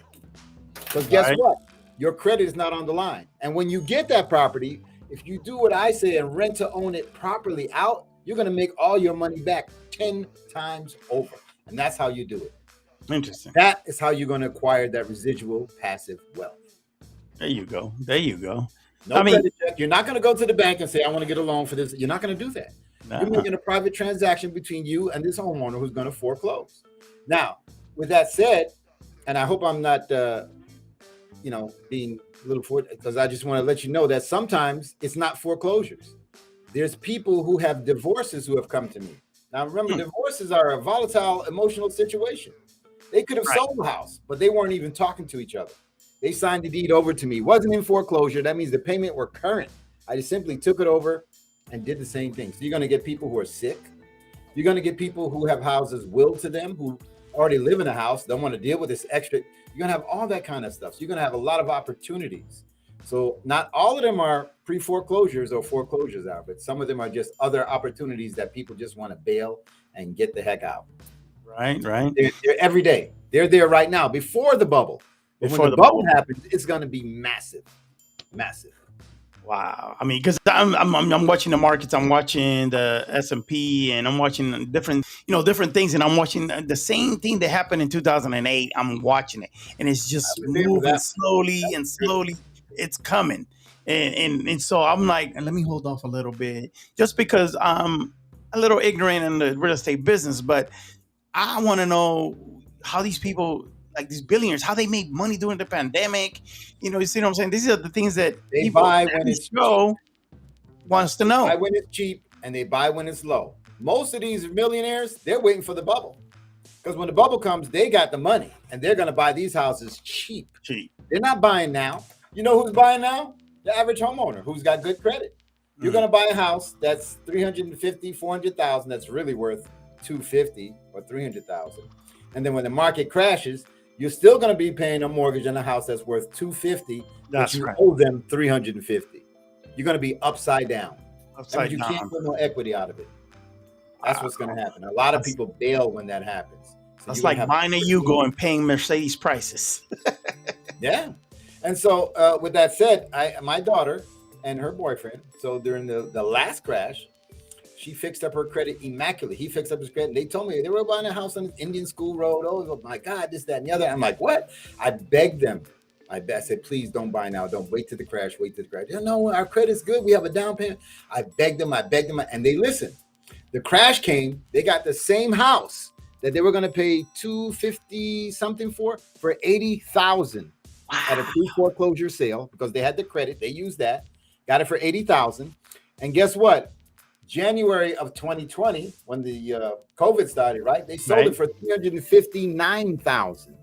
Because guess Right. what? Your credit is not on the line. And when you get that property, if you do what I say and rent to own it properly out, you're going to make all your money back 10 times over. And that's how you do it. Interesting. That is how you're going to acquire that residual passive wealth. There you go. There you go. No I mean- credit check. You're not going to go to the bank and say, I want to get a loan for this. You're not going to do that. You're Nah. making a private transaction between you and this homeowner who's going to foreclose. Now, with that said, and I hope I'm not, being a little because I just want to let you know that sometimes it's not foreclosures. There's people who have divorces who have come to me. Now, remember, divorces are a volatile emotional situation. They could have Right. sold the house, but they weren't even talking to each other. They signed the deed over to me. Wasn't in foreclosure. That means the payment were current. I just simply took it over and did the same thing. So you're going to get people who are sick. You're going to get people who have houses willed to them, who already live in a house, don't want to deal with this extra. You're going to have all that kind of stuff. So you're going to have a lot of opportunities. So not all of them are pre-foreclosures or foreclosures out, but some of them are just other opportunities that people just want to bail and get the heck out. Right. Right. They're every day. They're there right now before the bubble. But Before when the the bubble bubble. happens, it's going to be massive, massive. Wow. I mean, because I'm watching the markets, I'm watching the S&P, and I'm watching different things, and I'm watching the same thing that happened in 2008. I'm watching it, and it's just I was there for moving that. slowly and slowly. It's coming, and so I'm like, let me hold off a little bit, just because I'm a little ignorant in the real estate business, but I want to know how these people, like these billionaires, how they made money during the pandemic. You see what I'm saying? These are the things that They people buy at when this it's show wants to know. Buy when it's cheap and they buy when it's low. Most of these millionaires, they're waiting for the bubble. Because when the bubble comes, they got the money and they're going to buy these houses cheap. Cheap. They're not buying now. You know who's buying now? The average homeowner who's got good credit. You're going to buy a house that's 350, 400,000 that's really worth 250 or 300,000. And then when the market crashes, you're still going to be paying a mortgage on a house that's worth 250, That's but you right. owe them 350. You're going to be upside down. That Upside means you down. can't put no equity out of it. That's what's going to happen. A lot of That's- people bail when that happens. So That's you're like gonna have- buying a Yugo and paying Mercedes prices. Yeah. And so with that said, my daughter and her boyfriend, so during the last crash, she fixed up her credit immaculately. He fixed up his credit. They told me they were buying a house on Indian School Road. Oh my God, this, that, and the other. I'm like, what? I begged them. I said, please don't buy now. Don't wait till the crash. Wait till the crash. No, our credit's good. We have a down payment. I begged them, and they listened. The crash came. They got the same house that they were going to pay $250 something for $80,000 at a pre-foreclosure sale because they had the credit. They used that, got it for $80,000. And guess what? January of 2020, when the COVID started, right? They sold Right. it for $359,000.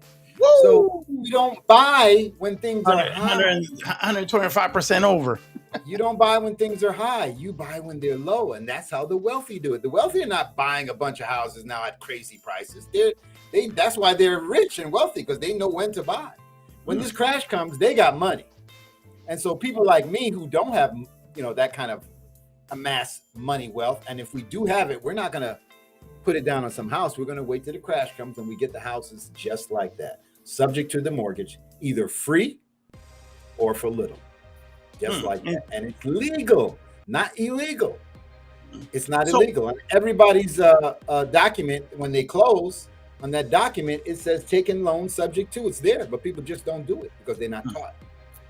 So you don't buy when things are high. 125% over. You don't buy when things are high. You buy when they're low, and that's how the wealthy do it. The wealthy are not buying a bunch of houses now at crazy prices. That's why they're rich and wealthy, because they know when to buy. When this crash comes, they got money, and so people like me who don't have that kind of amass money wealth, and if we do have it, we're not going to put it down on some house. We're going to wait till the crash comes and we get the houses just like that, subject to the mortgage, either free or for little, just like that. And it's legal, not illegal. It's not illegal. And everybody's document, when they close on that document, it says taking loan subject to. It's there, but people just don't do it because they're not taught.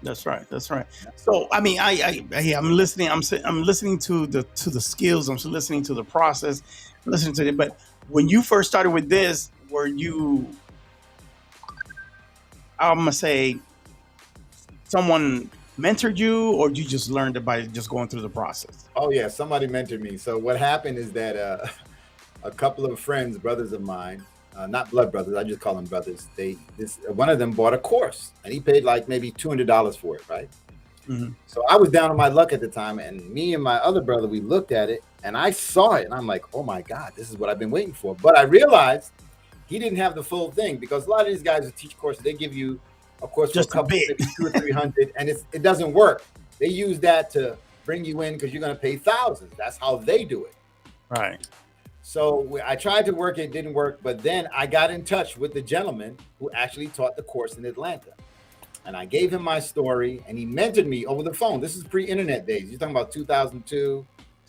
That's right. That's right. So I mean, I'm listening. I'm listening to the skills. I'm listening to the process. I'm listening to it. But when you first started with this, were you? I'm gonna say, someone mentored you, or you just learned it by just going through the process? Oh yeah, somebody mentored me. So what happened is that a couple of friends, brothers of mine. Not blood brothers, I just call them brothers. One of them bought a course and he paid like maybe $200 for it, right? Mm-hmm. So I was down on my luck at the time, and me and my other brother, we looked at it and I saw it and I'm like, oh my God, this is what I've been waiting for. But I realized he didn't have the full thing, because a lot of these guys who teach courses, they give you a course Just for a couple, maybe 200 or 300, and it doesn't work. They use that to bring you in because you're going to pay thousands. That's how they do it. Right. So I tried to work it, didn't work. But then I got in touch with the gentleman who actually taught the course in Atlanta. And I gave him my story, and he mentored me over the phone. This is pre-internet days. You're talking about 2002.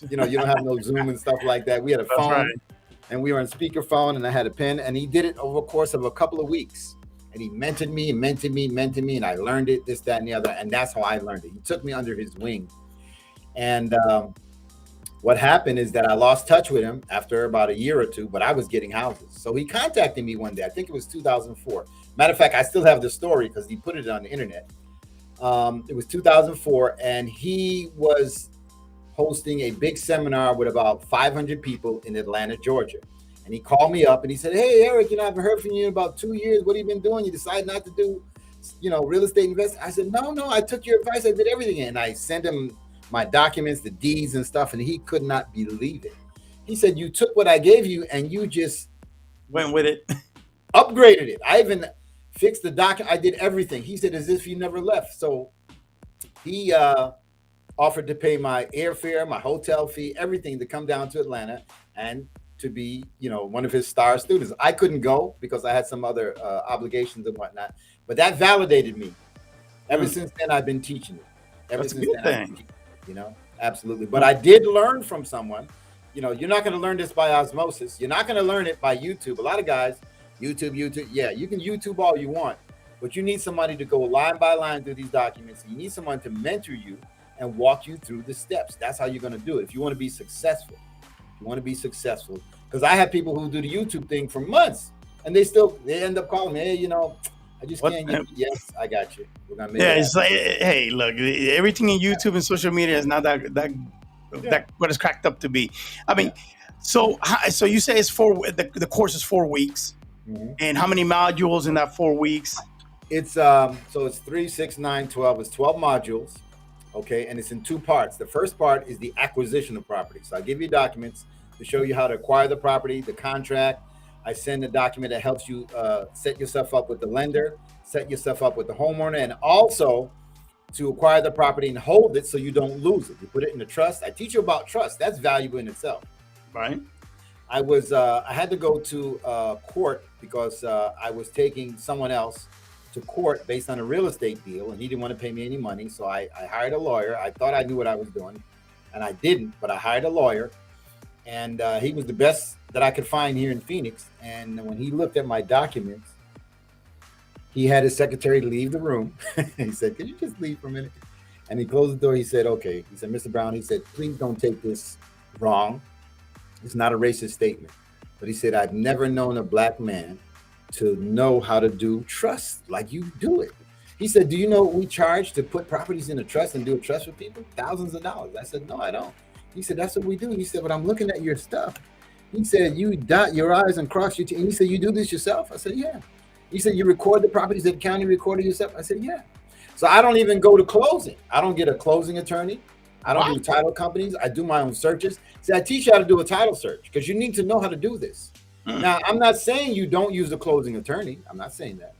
You know, you don't have no Zoom and stuff like that. We had a That's phone, right. and we were on speakerphone, and I had a pen, and he did it over the course of a couple of weeks. And he mentored me, and I learned it, this, that, and the other. And that's how I learned it. He took me under his wing. And what happened is that I lost touch with him after about a year or two, but I was getting houses. So he contacted me one day. I think it was 2004. Matter of fact, I still have the story because he put it on the internet. It was 2004, and he was hosting a big seminar with about 500 people in Atlanta, Georgia. And he called me up and he said, "Hey, Eric, I haven't heard from you in about 2 years. What have you been doing? You decided not to do, real estate investing." I said, No, I took your advice. I did everything. And I sent him my documents, the deeds and stuff, and he could not believe it. He said, "You took what I gave you and you just Went with it. upgraded it. I even fixed the document. I did everything." He said, "As if you never left." So he offered to pay my airfare, my hotel fee, everything to come down to Atlanta and to be, one of his star students. I couldn't go because I had some other obligations and whatnot, but that validated me. Ever since then, I've been teaching it. That's a good thing. Absolutely. But I did learn from someone. You're not going to learn this by osmosis. You're not going to learn it by YouTube. A lot of guys, YouTube. Yeah, you can YouTube all you want, but you need somebody to go line by line through these documents. You need someone to mentor you and walk you through the steps. That's how you're going to do it. If you want to be successful, because I have people who do the YouTube thing for months and they end up calling me, "Hey, I just can't get it." Yes, I got you. We're gonna make it It's like, hey, look, everything in YouTube and social media is not that what it's cracked up to be. I mean, so you say it's the course is 4 weeks, and how many modules in that 4 weeks? It's so it's 3, 6, 9, 12. It's 12 modules. Okay, and it's in 2 parts. The first part is the acquisition of property. So I give you documents to show you how to acquire the property, the contract. I send a document that helps you set yourself up with the lender, set yourself up with the homeowner, and also to acquire the property and hold it so you don't lose it. You put it in a trust. I teach you about trust. That's valuable in itself. Right. I had to go to court because I was taking someone else to court based on a real estate deal, and he didn't want to pay me any money. So I hired a lawyer. I thought I knew what I was doing, and I didn't, but I hired a lawyer, and he was the best that I could find here in Phoenix. And when he looked at my documents, he had his secretary leave the room. He said, "Can you just leave for a minute?" And he closed the door. He said, "Okay." He said, "Mr. Brown," he said, "please don't take this wrong. It's not a racist statement." But he said, "I've never known a black man to know how to do trust like you do it." He said, "Do you know what we charge to put properties in a trust and do a trust for people? Thousands of dollars." I said, "No, I don't." He said, "That's what we do." He said, "But I'm looking at your stuff." He said, "You dot your I's and cross your T's." And he said, "You do this yourself?" I said, "Yeah." He said, "You record the properties that the county recorded yourself?" I said, "Yeah." So I don't even go to closing. I don't get a closing attorney. I don't do title companies. I do my own searches. See, I teach you how to do a title search because you need to know how to do this. Now, I'm not saying you don't use a closing attorney. I'm not saying that.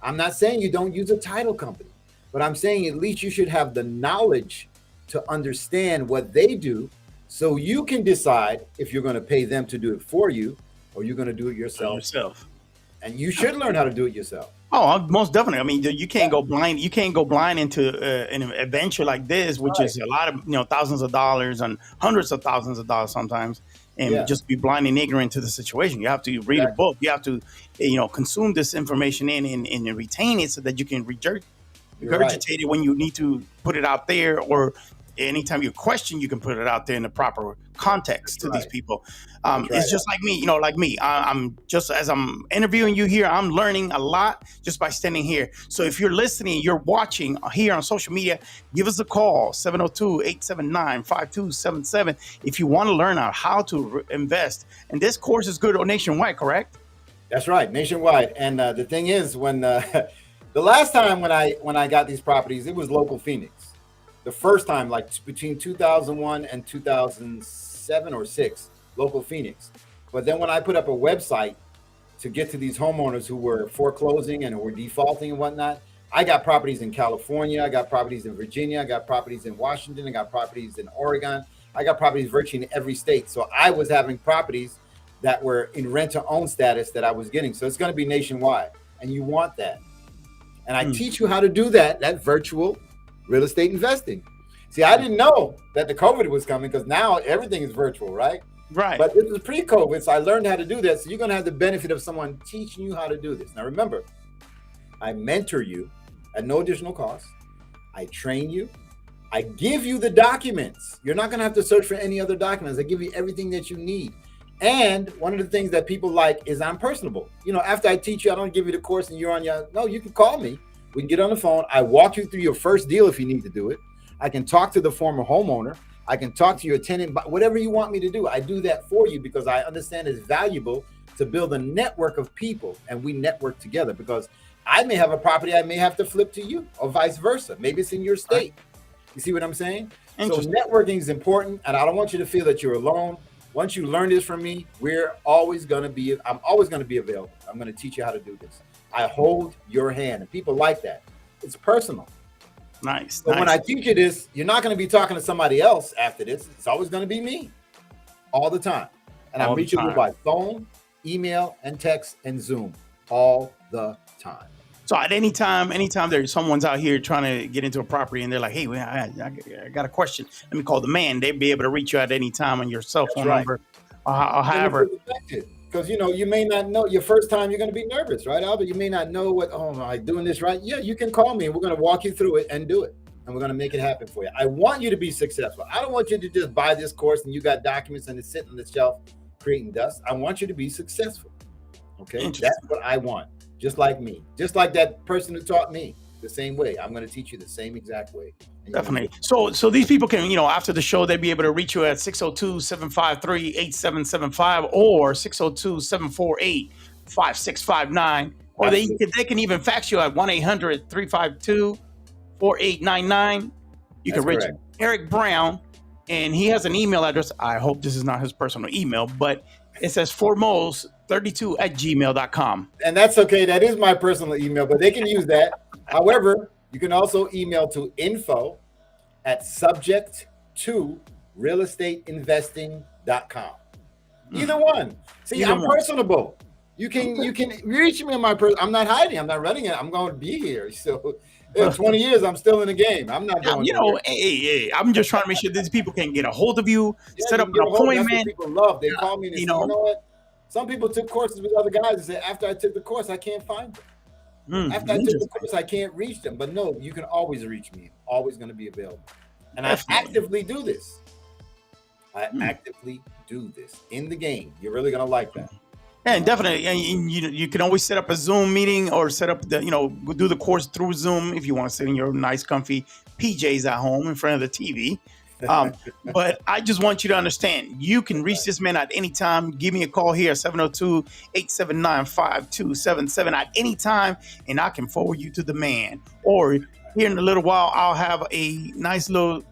I'm not saying you don't use a title company, but I'm saying at least you should have the knowledge to understand what they do so you can decide if you're going to pay them to do it for you or you're going to do it yourself. And you should learn how to do it yourself. Oh, most definitely. I mean, you can't go blind. You can't go blind into an adventure like this, which is a lot of thousands of dollars and hundreds of thousands of dollars sometimes, and just be blind and ignorant to the situation. You have to read a book. You have to, consume this information and retain it so that you can regurgitate it when you need to put it out there, or anytime you question, you can put it out there in the proper context to these people. It's just like me, I'm just, as I'm interviewing you here, I'm learning a lot just by standing here. So if you're listening, you're watching here on social media, give us a call, 702-879-5277. If you want to learn how to invest. And this course is good nationwide, correct? That's right, nationwide. And the thing is, when the last time when I got these properties, it was local Phoenix. The first time, like between 2001 and 2007 or 6, local Phoenix. But then when I put up a website to get to these homeowners who were foreclosing and were defaulting and whatnot, I got properties in California, I got properties in Virginia, I got properties in Washington, I got properties in Oregon, I got properties virtually in every state. So I was having properties that were in rent-to-own status that I was getting. So it's going to be nationwide, and you want that. And I teach you how to do that virtual real estate investing. See, I didn't know that the COVID was coming because now everything is virtual, right? Right. But this was pre-COVID, so I learned how to do that. So you're going to have the benefit of someone teaching you how to do this. Now, remember, I mentor you at no additional cost. I train you. I give you the documents. You're not going to have to search for any other documents. I give you everything that you need. And one of the things that people like is I'm personable. You know, after I teach you, I don't give you the course and you're on your, no, you can call me. We can get on the phone. I walk you through your first deal if you need to do it. I can talk to the former homeowner. I can talk to your tenant, whatever you want me to do. I do that for you because I understand it's valuable to build a network of people, and we network together because I may have a property I may have to flip to you or vice versa. Maybe it's in your state. You see what I'm saying? So networking is important, and I don't want you to feel that you're alone. Once you learn this from me, I'm always going to be available. I'm going to teach you how to do this. I hold your hand, and people like that. It's personal. Nice. So when I teach you this, you're not going to be talking to somebody else after this. It's always going to be me all the time. And I'm reachable by phone, email, and text, and Zoom all the time. So at any time there's someone's out here trying to get into a property and they're like, hey, I got a question. Let me call the man. They'd be able to reach you at any time on your cell phone number or however. Because, you know, you may not know your first time, you're going to be nervous, right, Albert? You may not know am I doing this right? Yeah, you can call me and we're going to walk you through it and do it. And we're going to make it happen for you. I want you to be successful. I don't want you to just buy this course and you got documents and it's sitting on the shelf creating dust. I want you to be successful. Okay, that's what I want. Just like me, just like that person who taught me the same way. I'm going to teach you the same exact way. Definitely. So these people can, you know, after the show, they'd be able to reach you at 602-753-8775 or 602-748-5659. Or they can even fax you at 1-800-352-4899. You can reach Eric Brown, and he has an email address. I hope this is not his personal email, but it says foremost32@gmail.com. And that's okay. That is my personal email, but they can use that. However, you can also email to info@subject2realestateinvesting.com. Either one. See, I'm personable. You can reach me on my I'm not hiding. I'm not running it. I'm going to be here. So in 20 years, I'm still in the game. I'm not going. You know, hey, I'm just trying to make sure these people can get a hold of you, set up an appointment. That's what people love. They call me and say, you know what? Some people took courses with other guys and said, after I took the course, I can't find them. After I took the course, I can't reach them. But no, you can always reach me. I'm always going to be available. And I actively do this. Actively do this in the game. You're really going to like that. And definitely, and you can always set up a Zoom meeting or set up do the course through Zoom if you want to sit in your nice, comfy PJs at home in front of the TV. But I just want you to understand, you can reach this man at any time. Give me a call here, 702-879-5277 at any time, and I can forward you to the man. Or here in a little while, I'll have a nice little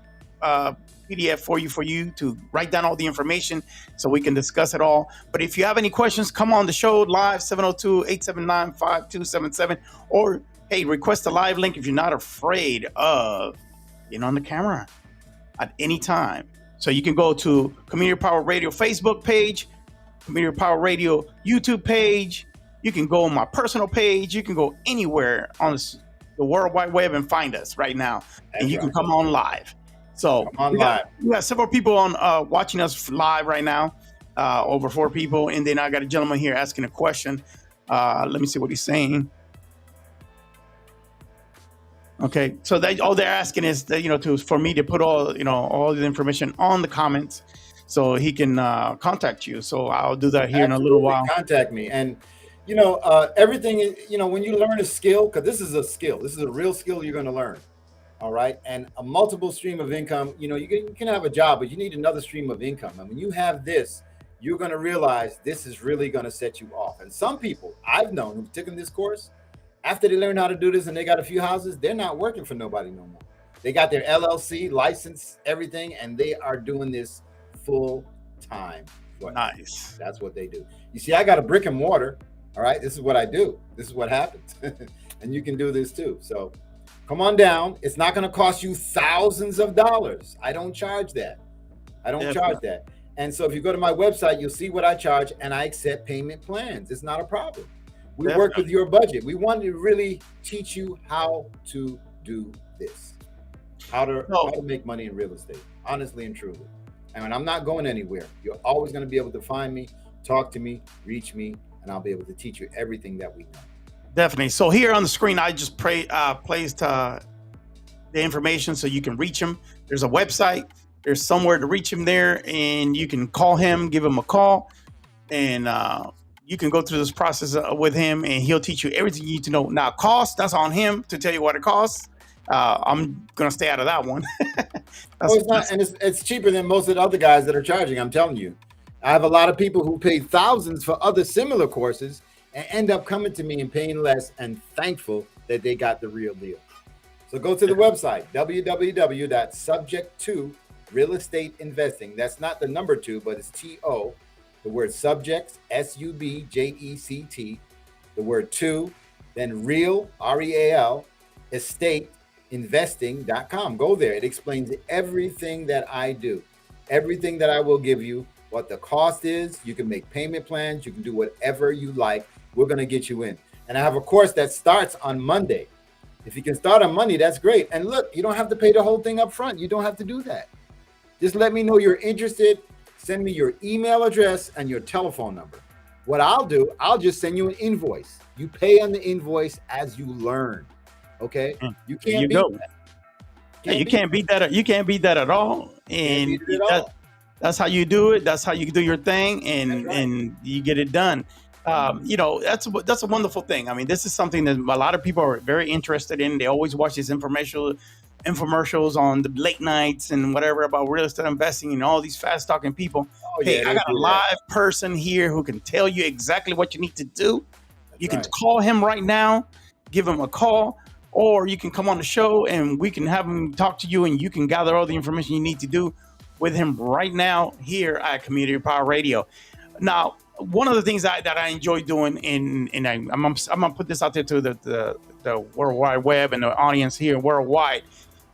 PDF for you to write down all the information so we can discuss it all. But if you have any questions, come on the show live, 702-879-5277, or hey, request a live link if you're not afraid of being on the camera at any time. So you can go to Community Power Radio Facebook page, Community Power Radio YouTube page. You can go on my personal page. You can go anywhere on the World Wide Web and find us right now. And you can come on live. So we got several people on watching us live right now, over 4 people. And then I got a gentleman here asking a question. Let me see what he's saying. Okay, so all they're asking is that, for me to put all the information on the comments so he can contact you. So I'll do that here in a little while. Contact me. And everything is, when you learn a skill, because this is a skill, this is a real skill you're going to learn. All right. And a multiple stream of income, you can have a job, but you need another stream of income. And when you have this, you're going to realize this is really going to set you off. And some people I've known who've taken this course, after they learn how to do this and they got a few houses, they're not working for nobody no more. They got their LLC license, everything, and they are doing this full time. Nice. That's what they do. You see, I got a brick and mortar. All right. This is what I do. This is what happens. And you can do this too. So come on down. It's not going to cost you thousands of dollars. I don't charge that. And so if you go to my website, you'll see what I charge, and I accept payment plans. It's not a problem. We work with Definitely. your budget. We want to really teach you how to do this, how So to make money in real estate, honestly and truly. And I'm not going anywhere. You're always going to be able to find me, talk to me, reach me, and I'll be able to teach you everything that we know. definitely. So here on the screen, I just placed the information so you can reach him. There's a website. There's somewhere to reach him there, and you can call him, give him a call, and you can go through this process with him, and he'll teach you everything you need to know. Now, cost, that's on him to tell you what it costs. I'm gonna stay out of that one. Oh, it's not, and it's cheaper than most of the other guys that are charging. I'm telling you, I have a lot of people who pay thousands for other similar courses and end up coming to me and paying less, and thankful that they got the real deal. So go to the website, www.subject2realestateinvesting. That's not the number 2, but it's TO, the word subjects, SUBJECT, the word 2, then real, REAL, estate, investing.com. Go there. It explains everything that I do, everything that I will give you, what the cost is. You can make payment plans. You can do whatever you like. We're going to get you in. And I have a course that starts on Monday. If you can start on Monday, that's great. And look, you don't have to pay the whole thing up front. You don't have to do that. Just let me know you're interested. Send me your email address and your telephone number. What I'll do, I'll just send you an invoice. You pay on the invoice as you learn. Okay? You There can't you beat go. that. Yeah, you can't beat that. You can't beat that at all. Can't And beat it at all. that's how you do it. That's how you do your thing, and right. and you get it done. That's a wonderful thing. I mean, this is something that a lot of people are very interested in. They always watch these infomercials on the late nights and whatever about real estate investing and all these fast talking people. Oh, Hey, yeah, I they got a do that. live person here who can tell you exactly what you need to do. That's You can right. call him right now, give him a call, or you can come on the show and we can have him talk to you, and you can gather all the information you need to do with him right now here at Community Power Radio. Now, one of the things that I enjoy doing, and I'm gonna put this out there to the World Wide Web and the audience here worldwide.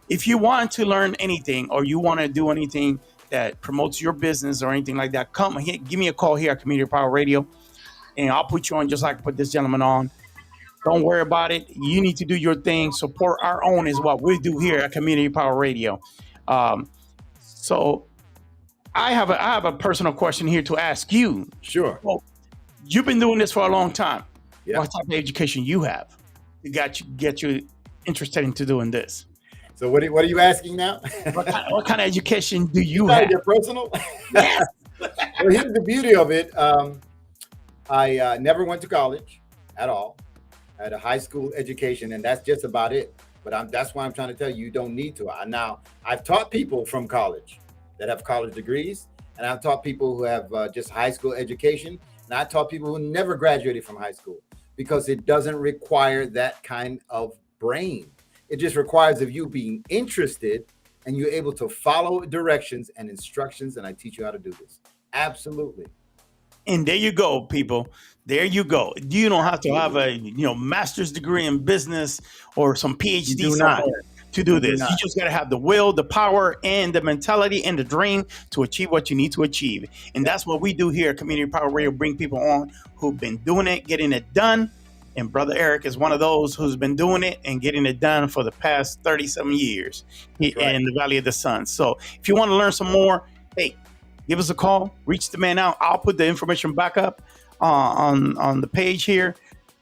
If you want to learn anything or you want to do anything that promotes your business or anything like that, come here, give me a call here at Community Power Radio, and I'll put you on just like I put this gentleman on. Don't worry about it. You need to do your thing. Support our own is what we do here at Community Power Radio. So I have a personal question here to ask you. Sure. Well, you've been doing this for a long time. Yeah. What type of education you have to get you interested into doing this? So what are you asking now? What kind of education do you Sorry, have? your personal? Yes. Well, here's the beauty of it. I never went to college at all. I had a high school education, and that's just about it. But that's why I'm trying to tell you, you don't need to. Now, I've taught people from college that have college degrees, and I've taught people who have just high school education, and I taught people who never graduated from high school, because it doesn't require that kind of brain. It just requires of you being interested, and you're able to follow directions and instructions, and I teach you how to do this. Absolutely. And there you go, people. There you go. You don't have to have a master's degree in business or some PhD do not. somewhere to do this. not. You just got to have the will, the power, and the mentality and the dream to achieve what you need to achieve. And that's what we do here at Community Power Radio. Bring people on who've been doing it, getting it done. And Brother Eric is one of those who's been doing it and getting it done for the past 37 years in the Valley of the Sun. So if you want to learn some more, hey, give us a call, reach the man out. I'll put the information back up on the page here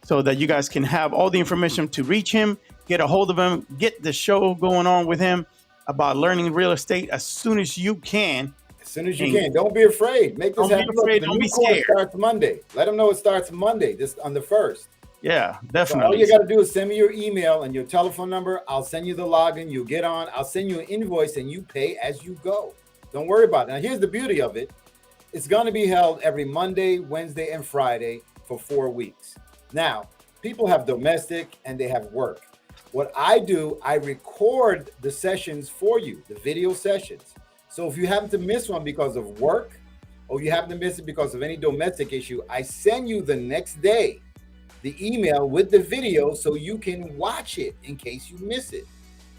so that you guys can have all the information to reach him, get a hold of him, get the show going on with him about learning real estate as soon as you can. As soon as you can. Don't be afraid. Make this happen. Don't be afraid. The Don't new be course scared. starts Monday. Let them know it starts Monday, this on the 1st. Yeah, So definitely. all you got to do is send me your email and your telephone number. I'll send you the login. You get on. I'll send you an invoice, and you pay as you go. Don't worry about it. Now, here's the beauty of it. It's going to be held every Monday, Wednesday, and Friday for 4 weeks. Now, people have domestic and they have work. What I do, I record the sessions for you, the video sessions. So if you happen to miss one because of work, or you happen to miss it because of any domestic issue, I send you the next day the email with the video so you can watch it in case you miss it.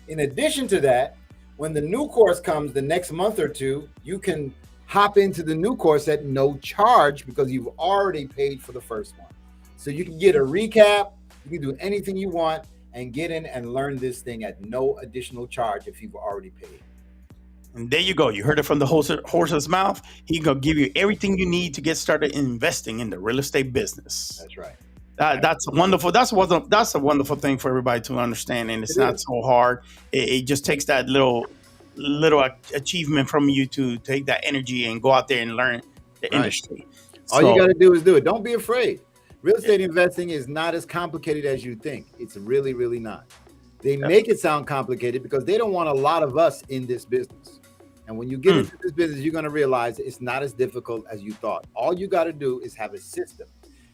In addition to that, when the new course comes the next month or two, you can hop into the new course at no charge because you've already paid for the first one. So you can get a recap, you can do anything you want and get in and learn this thing at no additional charge if you've already paid. And there you go. You heard it from the horse's mouth. He's going to give you everything you need to get started investing in the real estate business. That's right. That's wonderful. That's a wonderful thing for everybody to understand, and it's not so hard. It just takes that little achievement from you to take that energy and go out there and learn the industry. All you got to do is do it. Don't be afraid. Real estate investing is not as complicated as you think. It's really, really not. They make it sound complicated because they don't want a lot of us in this business. And when you get into this business, you're going to realize it's not as difficult as you thought. All you got to do is have a system.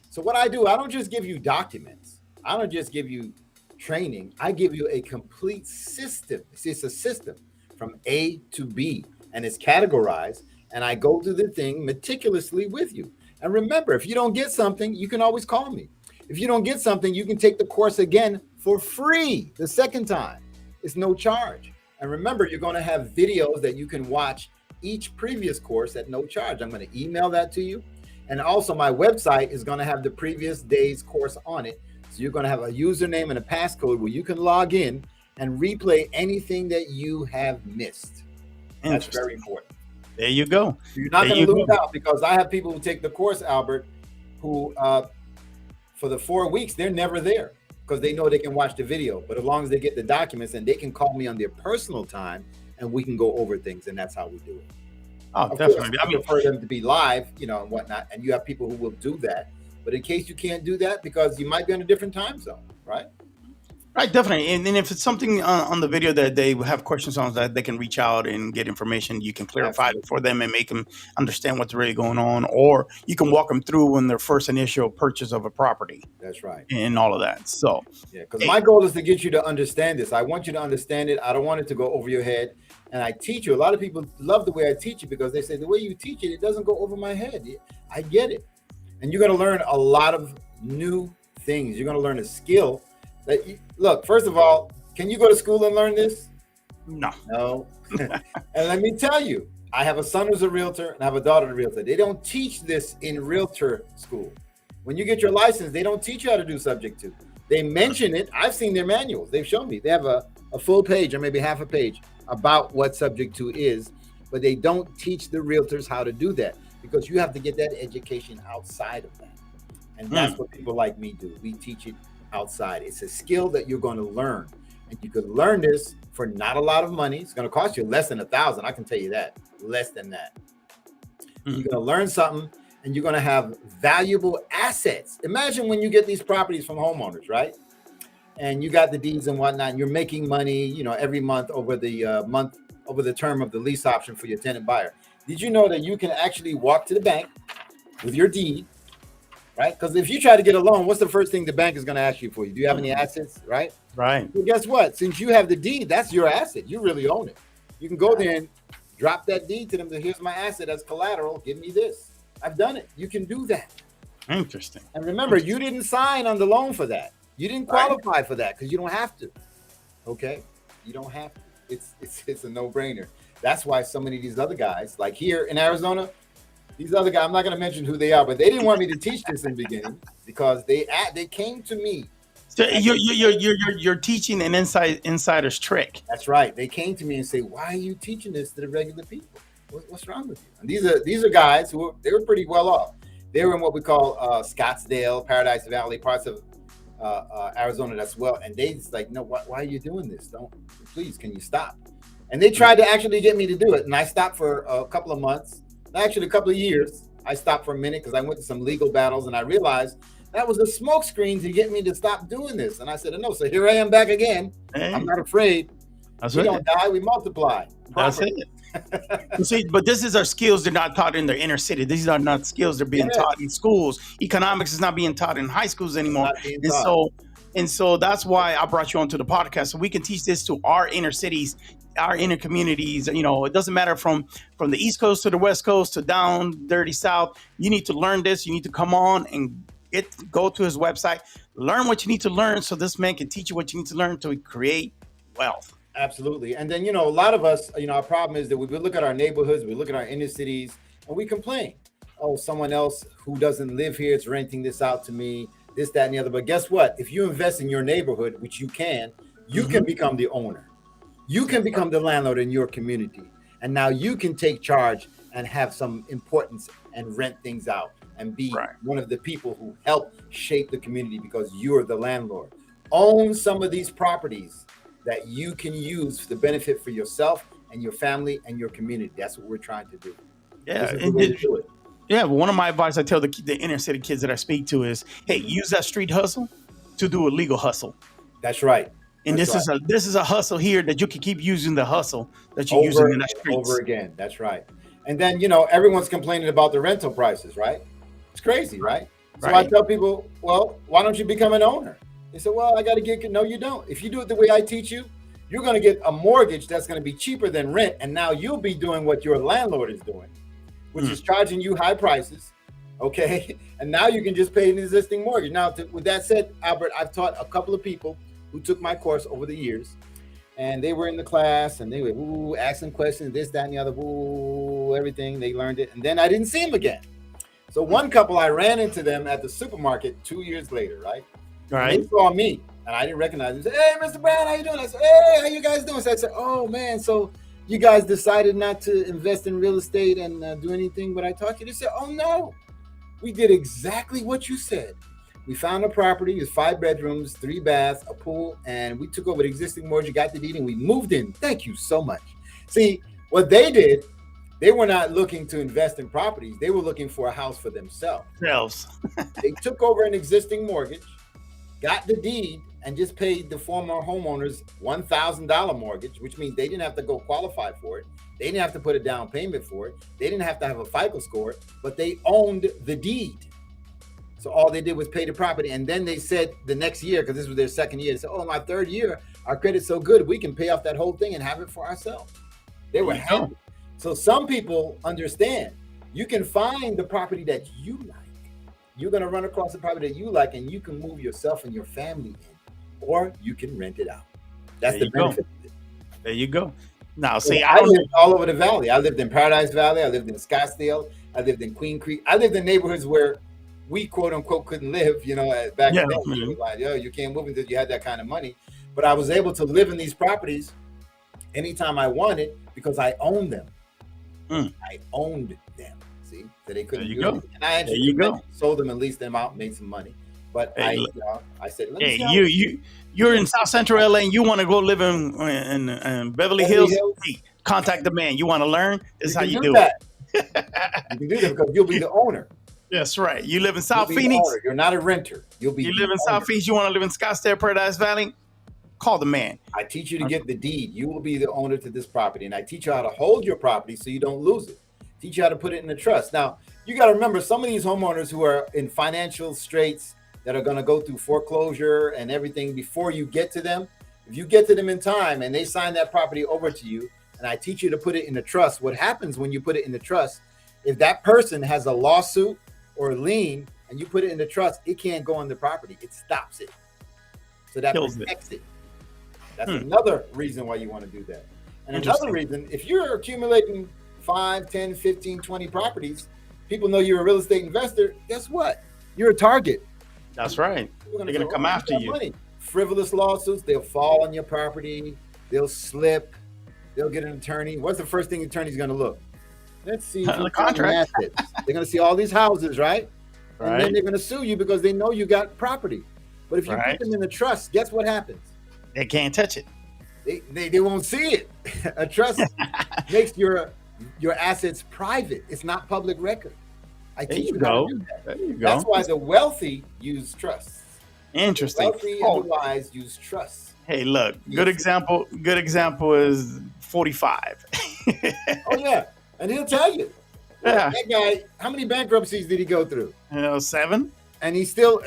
So what I do, I don't just give you documents. I don't just give you training. I give you a complete system. It's a system from A to B, and it's categorized. And I go through the thing meticulously with you. And remember, if you don't get something, you can always call me. If you don't get something, you can take the course again for free the second time. It's no charge. And remember, you're going to have videos that you can watch each previous course at no charge. I'm going to email that to you. And also my website is going to have the previous day's course on it. So you're going to have a username and a passcode where you can log in and replay anything that you have missed. That's very important. There you go. You're not going to lose out because I have people who take the course, Albert, who for the 4 weeks, they're never there because they know they can watch the video. But as long as they get the documents, and they can call me on their personal time and we can go over things. And that's how we do it. Oh, definitely. I prefer them to be live, and whatnot. And you have people who will do that. But in case you can't do that, because you might be on a different time zone, right? Right, definitely. And then if it's something on the video that they have questions on, that they can reach out and get information, you can clarify it for them and make them understand what's really going on. Or you can walk them through in their first initial purchase of a property. That's right. And all of that. So, yeah, because my goal is to get you to understand this. I want you to understand it. I don't want it to go over your head. And I teach you. A lot of people love the way I teach it because they say the way you teach it, it doesn't go over my head. I get it. And you're going to learn a lot of new things. You're going to learn a skill. Look, first of all, can you go to school and learn this? No. And let me tell you, I have a son who's a realtor and I have a daughter who's a realtor. They don't teach this in realtor school. When you get your license, they don't teach you how to do subject to. They mention it. I've seen their manuals. They've shown me. They have a full page or maybe half a page about what subject to is, but they don't teach the realtors how to do that because you have to get that education outside of that. And that's what people like me do. We teach it outside. It's a skill that you're going to learn, and you could learn this for not a lot of money. It's going to cost you less than $1,000. I can tell you that. Less than that. You're going to learn something, and you're going to have valuable assets. Imagine when you get these properties from homeowners, right? And you got the deeds and whatnot, and you're making money, every month over the term of the lease option for your tenant buyer. Did you know that you can actually walk to the bank with your deed? Right? Because if you try to get a loan, what's the first thing the bank is going to ask you for? Do you have any assets? Right? Right. Well, guess what? Since you have the deed, that's your asset. You really own it. You can go there and drop that deed to them. Here's my asset as collateral. Give me this. I've done it. You can do that. Interesting. And remember, you didn't sign on the loan for that. You didn't qualify for that because you don't have to. Okay? You don't have to. It's a no-brainer. That's why so many of these other guys, like here in Arizona, these other guys, I'm not going to mention who they are, but they didn't want me to teach this in the beginning because they came to me. So you're teaching an insider's trick. That's right. They came to me and say, "Why are you teaching this to the regular people? What's wrong with you?" And these are guys who they were pretty well off. They were in what we call Scottsdale, Paradise Valley, parts of Arizona as well. And they just like, "No, why are you doing this? Please, can you stop?" And they tried to actually get me to do it, and I stopped for a couple of months. Actually, a couple of years. I stopped for a minute because I went to some legal battles and I realized that was a smokescreen to get me to stop doing this. And I said, no. So here I am back again. Hey. I'm not afraid. We don't die, we multiply. That's it. See, but this is our skills. They're not taught in the inner city. These are not skills they're being taught in schools. Economics is not being taught in high schools anymore. And so that's why I brought you onto the podcast. So we can teach this to our inner cities, our inner communities. It doesn't matter from the East Coast to the West Coast to down dirty South. You need to learn this. You need to come on and go to his website, learn what you need to learn so this man can teach you what you need to learn to create wealth. Absolutely. And then, you know, a lot of us, our problem is that we look at our neighborhoods, we look at our inner cities, and we complain. Oh, someone else who doesn't live here is renting this out to me, this, that, and the other. But guess what? If you invest in your neighborhood, which you can become the owner. You can become the landlord in your community. And now you can take charge and have some importance and rent things out and be one of the people who help shape the community because you're the landlord. Own some of these properties that you can use for the benefit for yourself and your family and your community. That's what we're trying to do. Yeah, This is the way to do it. yeah. One of my advice I tell the inner city kids that I speak to is, hey, use that street hustle to do a legal hustle. That's right. And That's this is a hustle here that you can keep using the hustle that you're using in the streets. Over again. That's right. And then, everyone's complaining about the rental prices, right? It's crazy, right? So I tell people, well, why don't you become an owner? They say, well, I got to get, no, you don't. If you do it the way I teach you, you're going to get a mortgage that's going to be cheaper than rent. And now you'll be doing what your landlord is doing, which is charging you high prices. Okay. And now you can just pay an existing mortgage. Now, with that said, Albert, I've taught a couple of people who took my course over the years, and they were in the class and they were asking questions, this, that, and the other, everything. They learned it. And then I didn't see them again. So one couple, I ran into them at the supermarket 2 years later, right? Right. They saw me and I didn't recognize them. They said, hey, Mr. Brown, how you doing? I said, hey, how you guys doing? So I said, oh man, so you guys decided not to invest in real estate and do anything but I taught you? They said, oh no, we did exactly what you said. We found a property, it's 5 bedrooms, 3 baths, a pool, and we took over the existing mortgage, got the deed, and we moved in. Thank you so much. See, what they did, they were not looking to invest in properties. They were looking for a house for themselves. They took over an existing mortgage, got the deed, and just paid the former homeowners $1,000 mortgage, which means they didn't have to go qualify for it. They didn't have to put a down payment for it. They didn't have to have a FICO score, but they owned the deed. So all they did was pay the property. And then they said the next year, because this was their second year, they said, oh, my third year, our credit's so good, we can pay off that whole thing and have it for ourselves. They were happy. So some people understand you can find the property that you like. You're going to run across the property that you like, and you can move yourself and your family in, or you can rent it out. That's the benefit of it. There you go. Now, see, I lived all over the valley. I lived in Paradise Valley. I lived in Scottsdale. I lived in Queen Creek. I lived in neighborhoods where we, quote unquote, couldn't live, back then. Like, you can't move until you had that kind of money. But I was able to live in these properties anytime I wanted because I owned them. I owned them. See, so they couldn't do it. And I actually sold them and leased them out, made some money. But I said, you're in South Central LA and you want to go live in Beverly Hills? Hey, contact the man. You want to learn? This is how you do it. You can do that because you'll be the owner. That's right. You live in South Phoenix. You're not a renter. You live in South Phoenix. You want to live in Scottsdale, Paradise Valley? Call the man. I teach you to get the deed. You will be the owner to this property. And I teach you how to hold your property so you don't lose it. Teach you how to put it in a trust. Now, you got to remember some of these homeowners who are in financial straits that are going to go through foreclosure and everything before you get to them. If you get to them in time and they sign that property over to you, and I teach you to put it in a trust, what happens when you put it in the trust, if that person has a lawsuit or a lien and you put it in the trust, it can't go on the property. It stops it. So that protects it. That's another reason why you want to do that. And another reason, if you're accumulating 5, 10, 15, 20 properties, people know you're a real estate investor, guess what? You're a target. That's right. They're going to come after you. Money. Frivolous lawsuits, they'll fall on your property. They'll slip. They'll get an attorney. What's the first thing the attorney's going to look? Let's see. The contract. They're going to see all these houses, right? And then they're going to sue you because they know you got property. But if you put them in the trust, guess what happens? They can't touch it. They won't see it. A trust makes your assets private. It's not public record. I teach you how to do that. There you go. That's why the wealthy use trusts. Interesting. The wealthy and the wise use trusts. Hey, look, good example. Good example is 45. Oh yeah, and he'll tell you. Yeah. That guy, how many bankruptcies did he go through? 7. And he still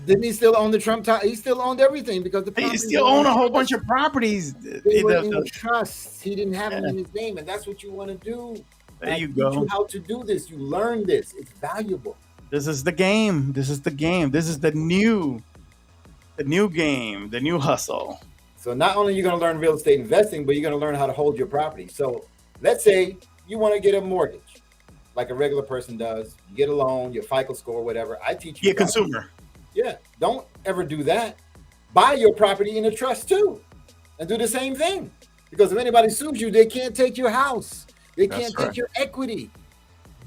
didn't he still own the Trump top? He still owned everything because he still owned a whole bunch of properties. They were in trusts. He didn't have them in his name, and that's what you want to do. There you go. Teach you how to do this. You learn this. It's valuable. This is the game. This is the game. This is the new game, the new hustle. So not only are you going to learn real estate investing, but you're going to learn how to hold your property. So let's say you want to get a mortgage like a regular person does. You get a loan, your FICO score, whatever. I teach you. Be a consumer. Yeah. Don't ever do that. Buy your property in a trust too and do the same thing. Because if anybody sues you, they can't take your house. They can't take your equity.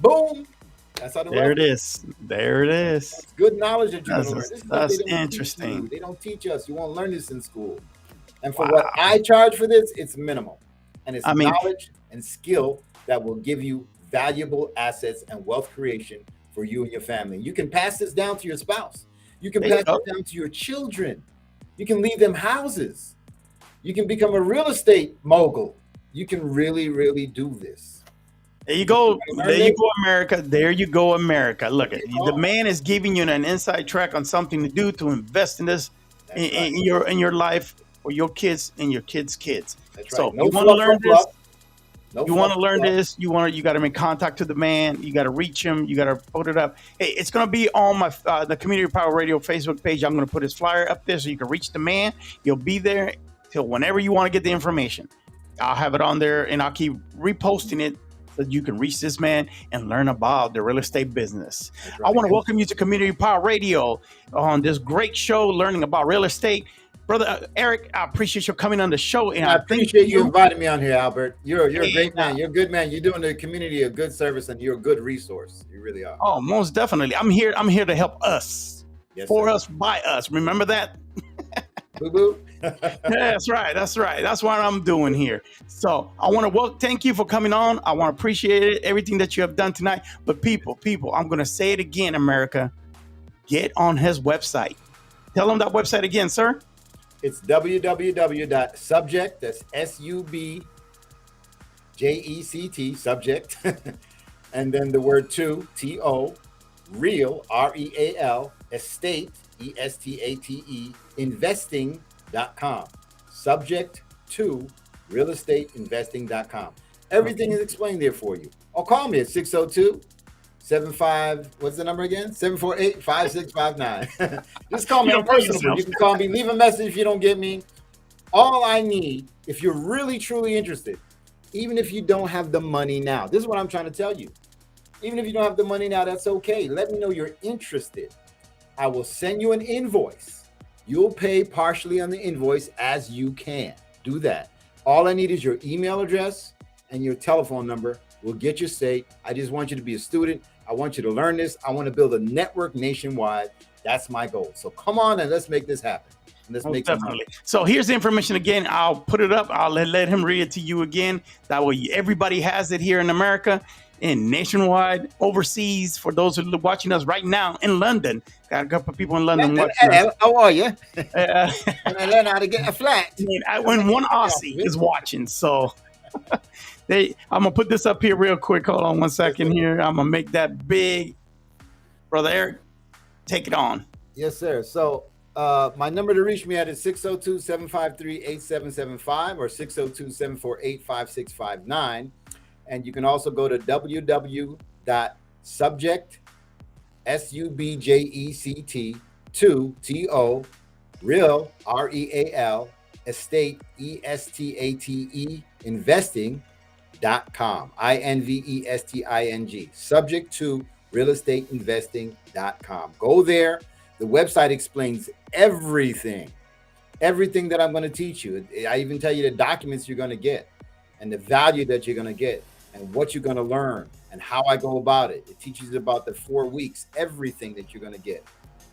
Boom. That's how the There it is. There it is. That's good knowledge that you're going to learn. This is that's they don't interesting. They don't teach us. You won't learn this in school. And for what I charge for this, it's minimal. And it's knowledge and skill that will give you valuable assets and wealth creation for you and your family. You can pass this down to your spouse. You can pass it down to your children. You can leave them houses. You can become a real estate mogul. You can really, really do this. There you go. There you go, America. There you go, America. Look, the man is giving you an inside track on something to do to invest in this in your life or your kids and your kids' kids. That's so right. No you want to learn this. You want to learn this. You got to make contact to the man. You got to reach him. You got to put it up. Hey, it's going to be on my the Community Power Radio Facebook page. I'm going to put his flyer up there so you can reach the man. He'll be there till whenever you want to get the information. I'll have it on there and I'll keep reposting it so you can reach this man and learn about the real estate business. Right. I want to welcome you to Community Power Radio on this great show, learning about real estate. Brother Eric, I appreciate you coming on the show. And I appreciate you inviting me on here, Albert. You're a great man. You're a good man. You're doing the community a good service and you're a good resource. You really are. Oh, most definitely. I'm here to help us. Yes, for us, by us. Remember that? Boo-boo. That's right. That's what I'm doing here. So I want to thank you for coming on. I want to appreciate it, everything that you have done tonight. But people, I'm going to say it again, America. Get on his website. Tell him that website again, sir. It's www.subject. That's SUBJECT, subject. And then the word TO, real, REAL, estate, ESTATE, investing.com. Subject to realestateinvesting.com. Everything is explained there for you. Or call me at 602-75, what's the number again? 748-5659. Just call me on personal. You can call me, leave a message if you don't get me. All I need, if you're really, truly interested, even if you don't have the money now, this is what I'm trying to tell you. Even if you don't have the money now, that's okay. Let me know you're interested. I will send you an invoice. You'll pay partially on the invoice as you can. Do that. All I need is your email address and your telephone number. We'll get you state. I just want you to be a student. I want you to learn this. I want to build a network nationwide. That's my goal. So come on and let's make this happen. Let's make definitely. So here's the information again. I'll put it up. I'll let him read it to you again. That way everybody has it here in America and nationwide, overseas. For those who are watching us right now in London, got a couple of people in London watching us. How are you? And I learned how to get a flat. When one Aussie is watching, so I'm gonna put this up here real quick. Hold on one second here. I'm gonna make that big. Brother Eric, take it on. Yes, sir. So my number to reach me at is 602-753-8775 or 602-748-5659. And you can also go to www.subject, SUBJECT, to real, REAL, estate, ESTATE, investing.com, INVESTING, subject to realestateinvesting.com. Go there. The website explains everything that I'm going to teach you. I even tell you the documents you're going to get and the value that you're going to get and what you're going to learn and how I go about it. It teaches you about the 4 weeks, everything that you're going to get.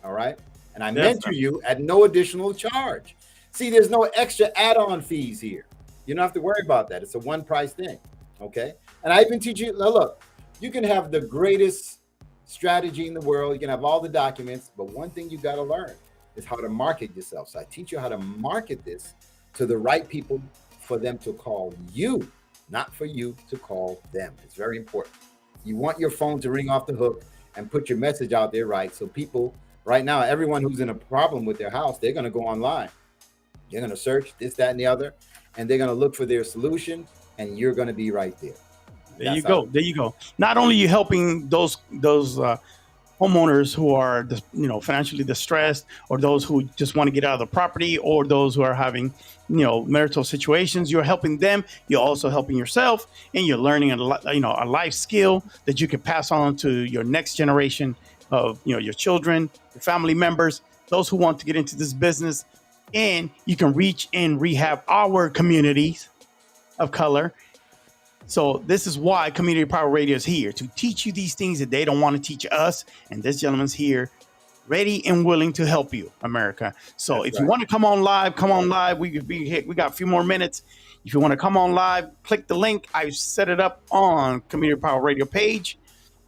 All right. And I mentor you at no additional charge. See, there's no extra add-on fees here. You don't have to worry about that. It's a one price thing. Okay. And I even teach you, now look, you can have the greatest strategy in the world. You can have all the documents, but one thing you got to learn is how to market yourself. So I teach you how to market this to the right people for them to call you, not for you to call them. It's very important. You want your phone to ring off the hook and put your message out there right. So people right now, everyone who's in a problem with their house, they're going to go online. They're going to search this, that, and the other, and they're going to look for their solution, and you're going to be right there. There you go. Not only are you helping those homeowners who are, financially distressed, or those who just want to get out of the property, or those who are having, marital situations. You're helping them. You're also helping yourself, and you're learning a life skill that you can pass on to your next generation of, your children, your family members, those who want to get into this business. And you can reach and rehab our communities of color. So this is why Community Power Radio is here, to teach you these things that they don't want to teach us. And this gentleman's here, ready and willing to help you, America. So if you want to come on live, come on live. We got a few more minutes. If you want to come on live, click the link. I set it up on Community Power Radio page.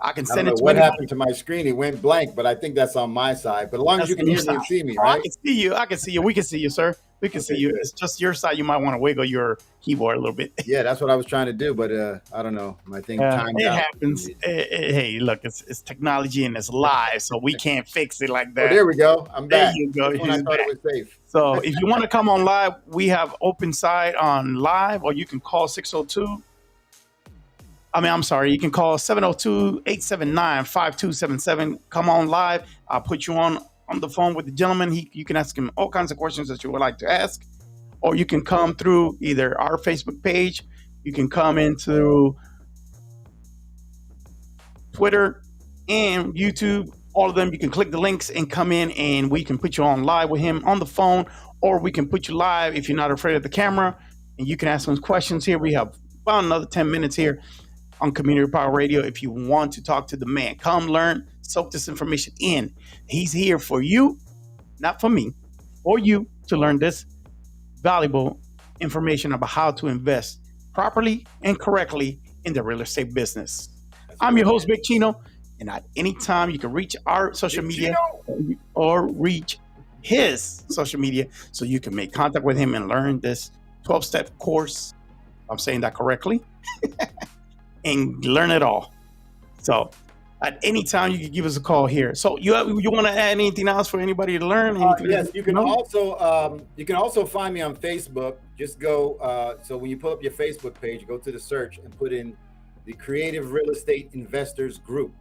I can send it to what anybody. happened to my screen. It went blank, but I think that's on my side. But as long as you can hear me and see me, right? I can see you. I can see you. We can see you, sir. We can see you. Good. It's just your side. You might want to wiggle your keyboard a little bit. Yeah, that's what I was trying to do, but I don't know. My thing timed it out. Happens. Hey, look, it's technology and it's live, so we can't fix it like that. Oh, there we go. I'm back. There you go. When I thought it was safe. So if you want to come on live, we have open side on live, or you can call 602. You can call 702-879-5277. Come on live. I'll put you on the phone with the gentleman. You can ask him all kinds of questions that you would like to ask, or you can come through either our Facebook page. You can come in through Twitter and YouTube. All of them, you can click the links and come in, and we can put you on live with him on the phone, or we can put you live if you're not afraid of the camera, and you can ask some questions here. We have about another 10 minutes here on Community Power Radio. If you want to talk to the man, come learn, soak this information in. He's here for you, not for me, for you to learn this valuable information about how to invest properly and correctly in the real estate business. I'm your host, Big Chino, and at any time you can reach our social media or reach his social media so you can make contact with him and learn this 12-step course. I'm saying that correctly. And learn it all. So at any time you can give us a call here. So you want to add anything else for anybody to learn? Yes, you can also find me on Facebook. Just go so when you pull up your Facebook page, go to the search and put in the Creative Real Estate Investors Group.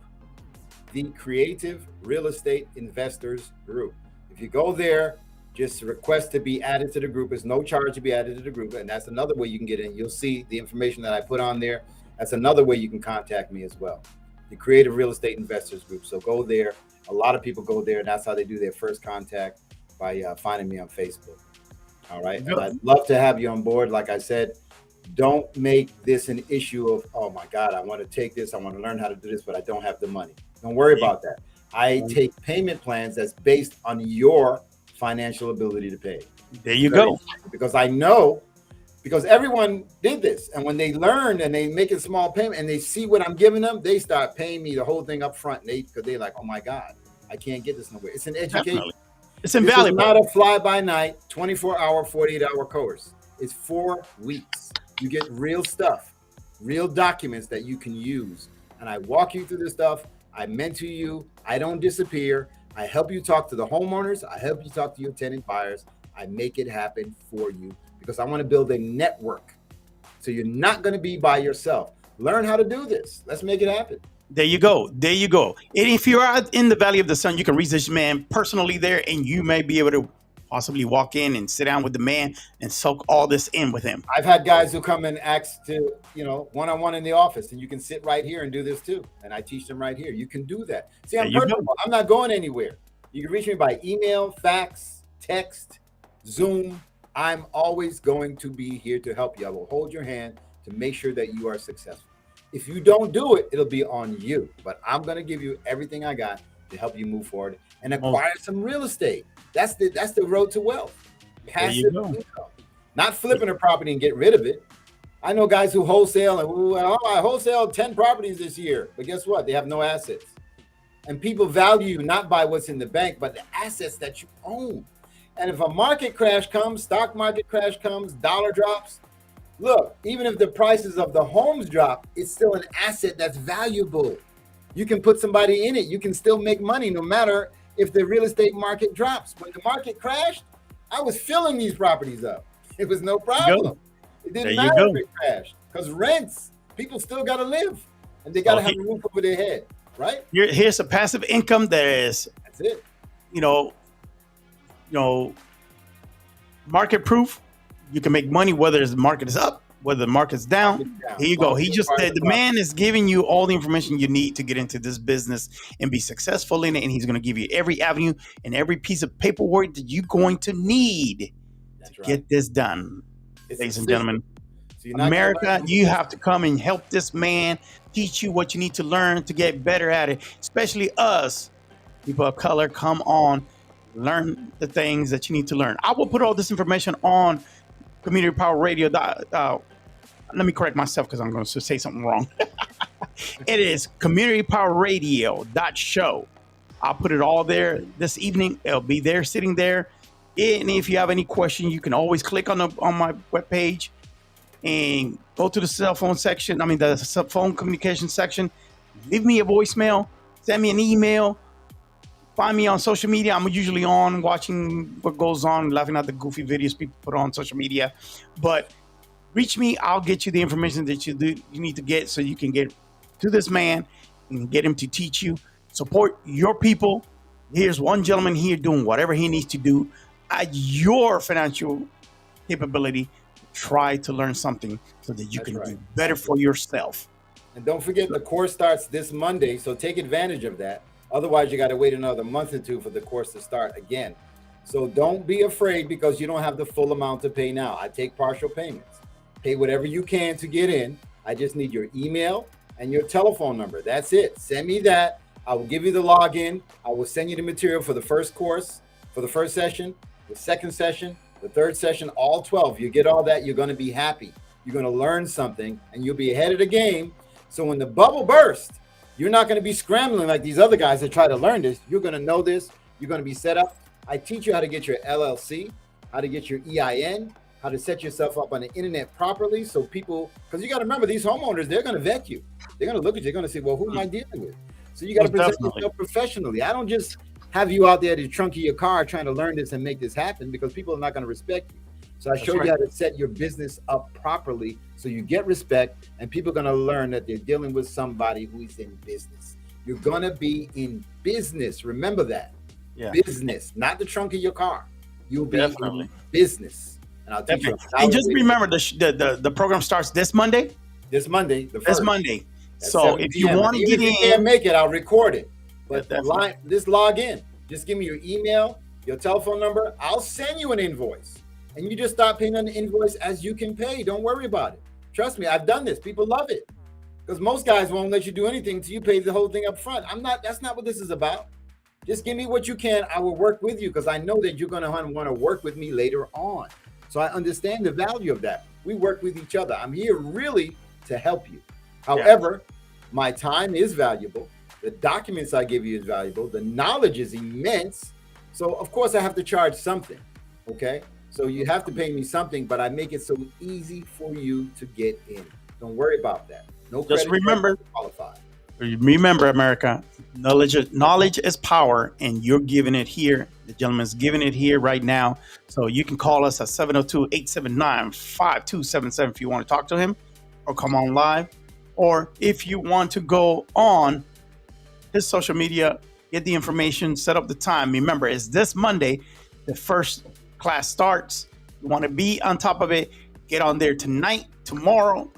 The Creative Real Estate Investors Group. If you go there, just request to be added to the group. There's no charge to be added to the group, and that's another way you can get in. You'll see the information that I put on there. That's another way you can contact me as well. The Creative Real Estate Investors Group. So go there. A lot of people go there, and that's how they do their first contact, by finding me on Facebook. All right. And I'd love to have you on board. Like I said, don't make this an issue of, oh my God, I want to take this. I want to learn how to do this, but I don't have the money. Don't worry about that. I take payment plans that's based on your financial ability to pay. There you go. Because I know, because everyone did this, and when they learn and they make a small payment and they see what I'm giving them, they start paying me the whole thing up front. Because they're like, oh my God, I can't get this nowhere. It's an education. Definitely. It's invaluable. It's not a fly-by-night, 24-hour, 48-hour course. It's 4 weeks. You get real stuff, real documents that you can use. And I walk you through this stuff. I mentor you. I don't disappear. I help you talk to the homeowners. I help you talk to your tenant buyers. I make it happen for you because I want to build a network. So you're not going to be by yourself. Learn how to do this. Let's make it happen. There you go. There you go. And if you're out in the Valley of the Sun, you can reach this man personally there, and you may be able to possibly walk in and sit down with the man and soak all this in with him. I've had guys who come and ask to, one-on-one in the office, and you can sit right here and do this too. And I teach them right here. You can do that. See, I'm personable. I'm not going anywhere. You can reach me by email, fax, text, Zoom. I'm always going to be here to help you. I will hold your hand to make sure that you are successful. If you don't do it, it'll be on you. But I'm going to give you everything I got to help you move forward and acquire some real estate. That's the road to wealth. Passive income. Not flipping a property and get rid of it. I know guys who wholesale and I wholesaled 10 properties this year. But guess what? They have no assets. And people value you not by what's in the bank, but the assets that you own. And if a market crash comes, stock market crash comes, dollar drops, look, even if the prices of the homes drop, it's still an asset that's valuable. You can put somebody in it. You can still make money no matter if the real estate market drops. When the market crashed, I was filling these properties up. It was no problem. It didn't matter if it crashed because rents, people still got to live and they got to have a roof over their head. right? Here's a passive income that is, That's it. you know, you know, market proof. You can make money whether the market is up, whether the market's down. Market's down. Here you As long go. as He you're just part of the, the the man is giving you all the information you need to get into this business and be successful in it. And he's going to give you every avenue and every piece of paperwork that you're going to need That's to right. get this done. It's Ladies a and system. gentlemen, So you're not gonna learn America, from you the have to come and help this man, teach you what you need to learn to get better at it, especially us, people of color. Come on, learn the things that you need to learn. I will put all this information on Community Power Radio. Let me correct myself because I'm going to say something wrong. It is communitypowerradio.show. I'll put it all there this evening. It'll be there, sitting there. And if you have any question, you can always click on my webpage and go to the cell phone section. I mean, the cell phone communication section. Leave me a voicemail. Send me an email. Find me on social media. I'm usually on watching what goes on, laughing at the goofy videos people put on social media. But reach me. I'll get you the information that you need to get so you can get to this man and get him to teach you. Support your people. Here's one gentleman here doing whatever he needs to do at your financial capability. Try to learn something so that you That's can right. do better for yourself. And don't forget, the course starts this Monday, so take advantage of that. Otherwise, you got to wait another month or two for the course to start again. So don't be afraid because you don't have the full amount to pay now. I take partial payments. Pay whatever you can to get in. I just need your email and your telephone number. That's it. Send me that. I will give you the login. I will send you the material for the first course, for the first session, the second session, the third session, all 12. You get all that, you're going to be happy. You're going to learn something and you'll be ahead of the game. So when the bubble bursts, you're not going to be scrambling like these other guys that try to learn this. You're going to know this. You're going to be set up. I teach you how to get your LLC, how to get your EIN, how to set yourself up on the internet properly. So people, because you got to remember, these homeowners, they're going to vet you. They're going to look at you. They're going to say, well, who am I dealing with? So you got to present yourself professionally. I don't just have you out there to the trunk of your car trying to learn this and make this happen because people are not going to respect you. So I showed you how to set your business up properly so you get respect and people are going to learn that they're dealing with somebody who is in business. You're going to be in business. Remember that. Yeah. Business, not the trunk of your car. You'll be in business. And I'll teach you. And just remember, the program starts this Monday. This Monday, the first. This Monday. So if you want to get in, if you can't make it, I'll record it. But just log in. Just give me your email, your telephone number. I'll send you an invoice. And you just start paying on the invoice as you can pay. Don't worry about it. Trust me, I've done this. People love it. Because most guys won't let you do anything until you pay the whole thing up front. That's not what this is about. Just give me what you can. I will work with you because I know that you're going to want to work with me later on. So I understand the value of that. We work with each other. I'm here really to help you. However, my time is valuable. The documents I give you is valuable. The knowledge is immense. So of course I have to charge something. Okay. So you have to pay me something, but I make it so easy for you to get in. Don't worry about that. No credit. Just remember, qualified. Remember, America, knowledge is power, and you're giving it here. The gentleman's giving it here right now. So you can call us at 702-879-5277 if you want to talk to him or come on live. Or if you want to go on his social media, get the information, set up the time. Remember, it's this Monday, the first class starts. You want to be on top of it. Get on there tonight, tomorrow.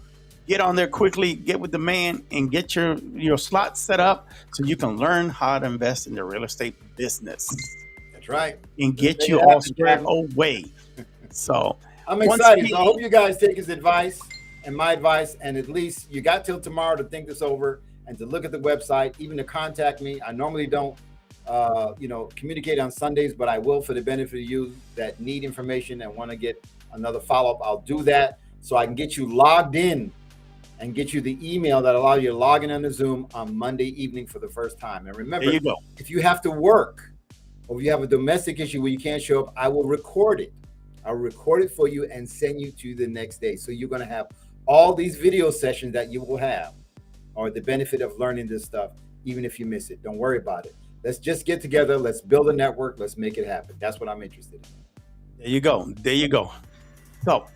Get on there quickly, get with the man and get your slot set up so you can learn how to invest in the real estate business. That's right. And get you all squared away. So I'm excited. So I hope you guys take his advice and my advice, and at least you got till tomorrow to think this over and to look at the website, even to contact me. I normally don't communicate on Sundays, but I will for the benefit of you that need information and want to get another follow-up. I'll do that so I can get you logged in and get you the email that allows you to log in on the Zoom on Monday evening for the first time. And remember, if you have to work or if you have a domestic issue where you can't show up, I will record it. I'll record it for you and send you to the next day. So you're going to have all these video sessions that you will have or the benefit of learning this stuff, even if you miss it. Don't worry about it. Let's just get together. Let's build a network. Let's make it happen. That's what I'm interested in. There you go. So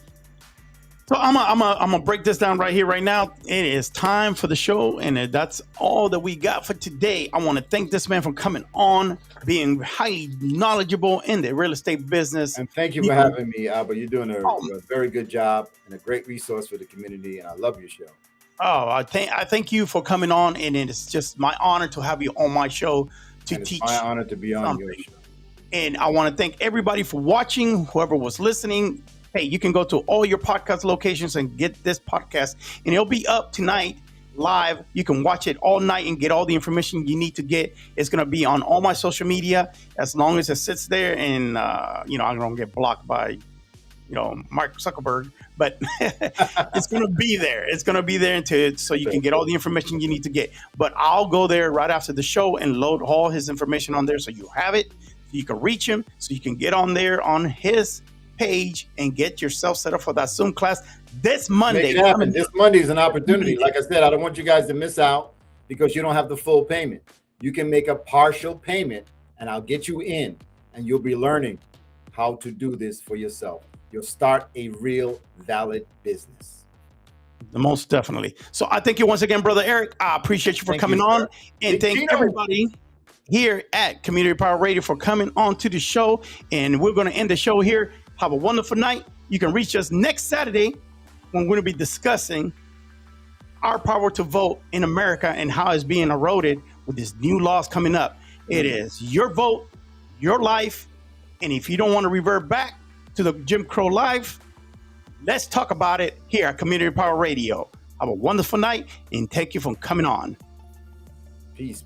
So I'm gonna break this down right here, right now. It is time for the show, and that's all that we got for today. I want to thank this man for coming on, being highly knowledgeable in the real estate business. And thank you You for know, having me, Albert. You're doing um, a very good job and a great resource for the community. And I love your show. oh, I thank you for coming on, and it's just my honor to have you on my show to And it's my teach honor to be on your something. show. And I want to thank everybody for watching, whoever was listening. Hey, you can go to all your podcast locations and get this podcast, and it'll be up tonight live. You can watch it all night and get all the information you need to get. It's going to be on all my social media as long as it sits there, and I don't get blocked by Mark Zuckerberg, but it's going to be there. It's going to be there so you can get all the information you need to get. But I'll go there right after the show and load all his information on there so you have it, so you can reach him, so you can get on there on his page and get yourself set up for that Zoom class this Monday. Make it happen. This Monday is an opportunity. Like I said, I don't want you guys to miss out because you don't have the full payment. You can make a partial payment and I'll get you in and you'll be learning how to do this for yourself. You'll start a real valid business. Most definitely. So I thank you once again, Brother Eric. I appreciate you for coming on. And thank everybody here at Community Power Radio for coming on to the show. And we're going to end the show here. Have a wonderful night. You can reach us next Saturday when we're going to be discussing our power to vote in America and how it's being eroded with these new laws coming up. It is your vote, your life. And if you don't want to revert back to the Jim Crow life, let's talk about it here at Community Power Radio. Have a wonderful night and thank you for coming on. Peace.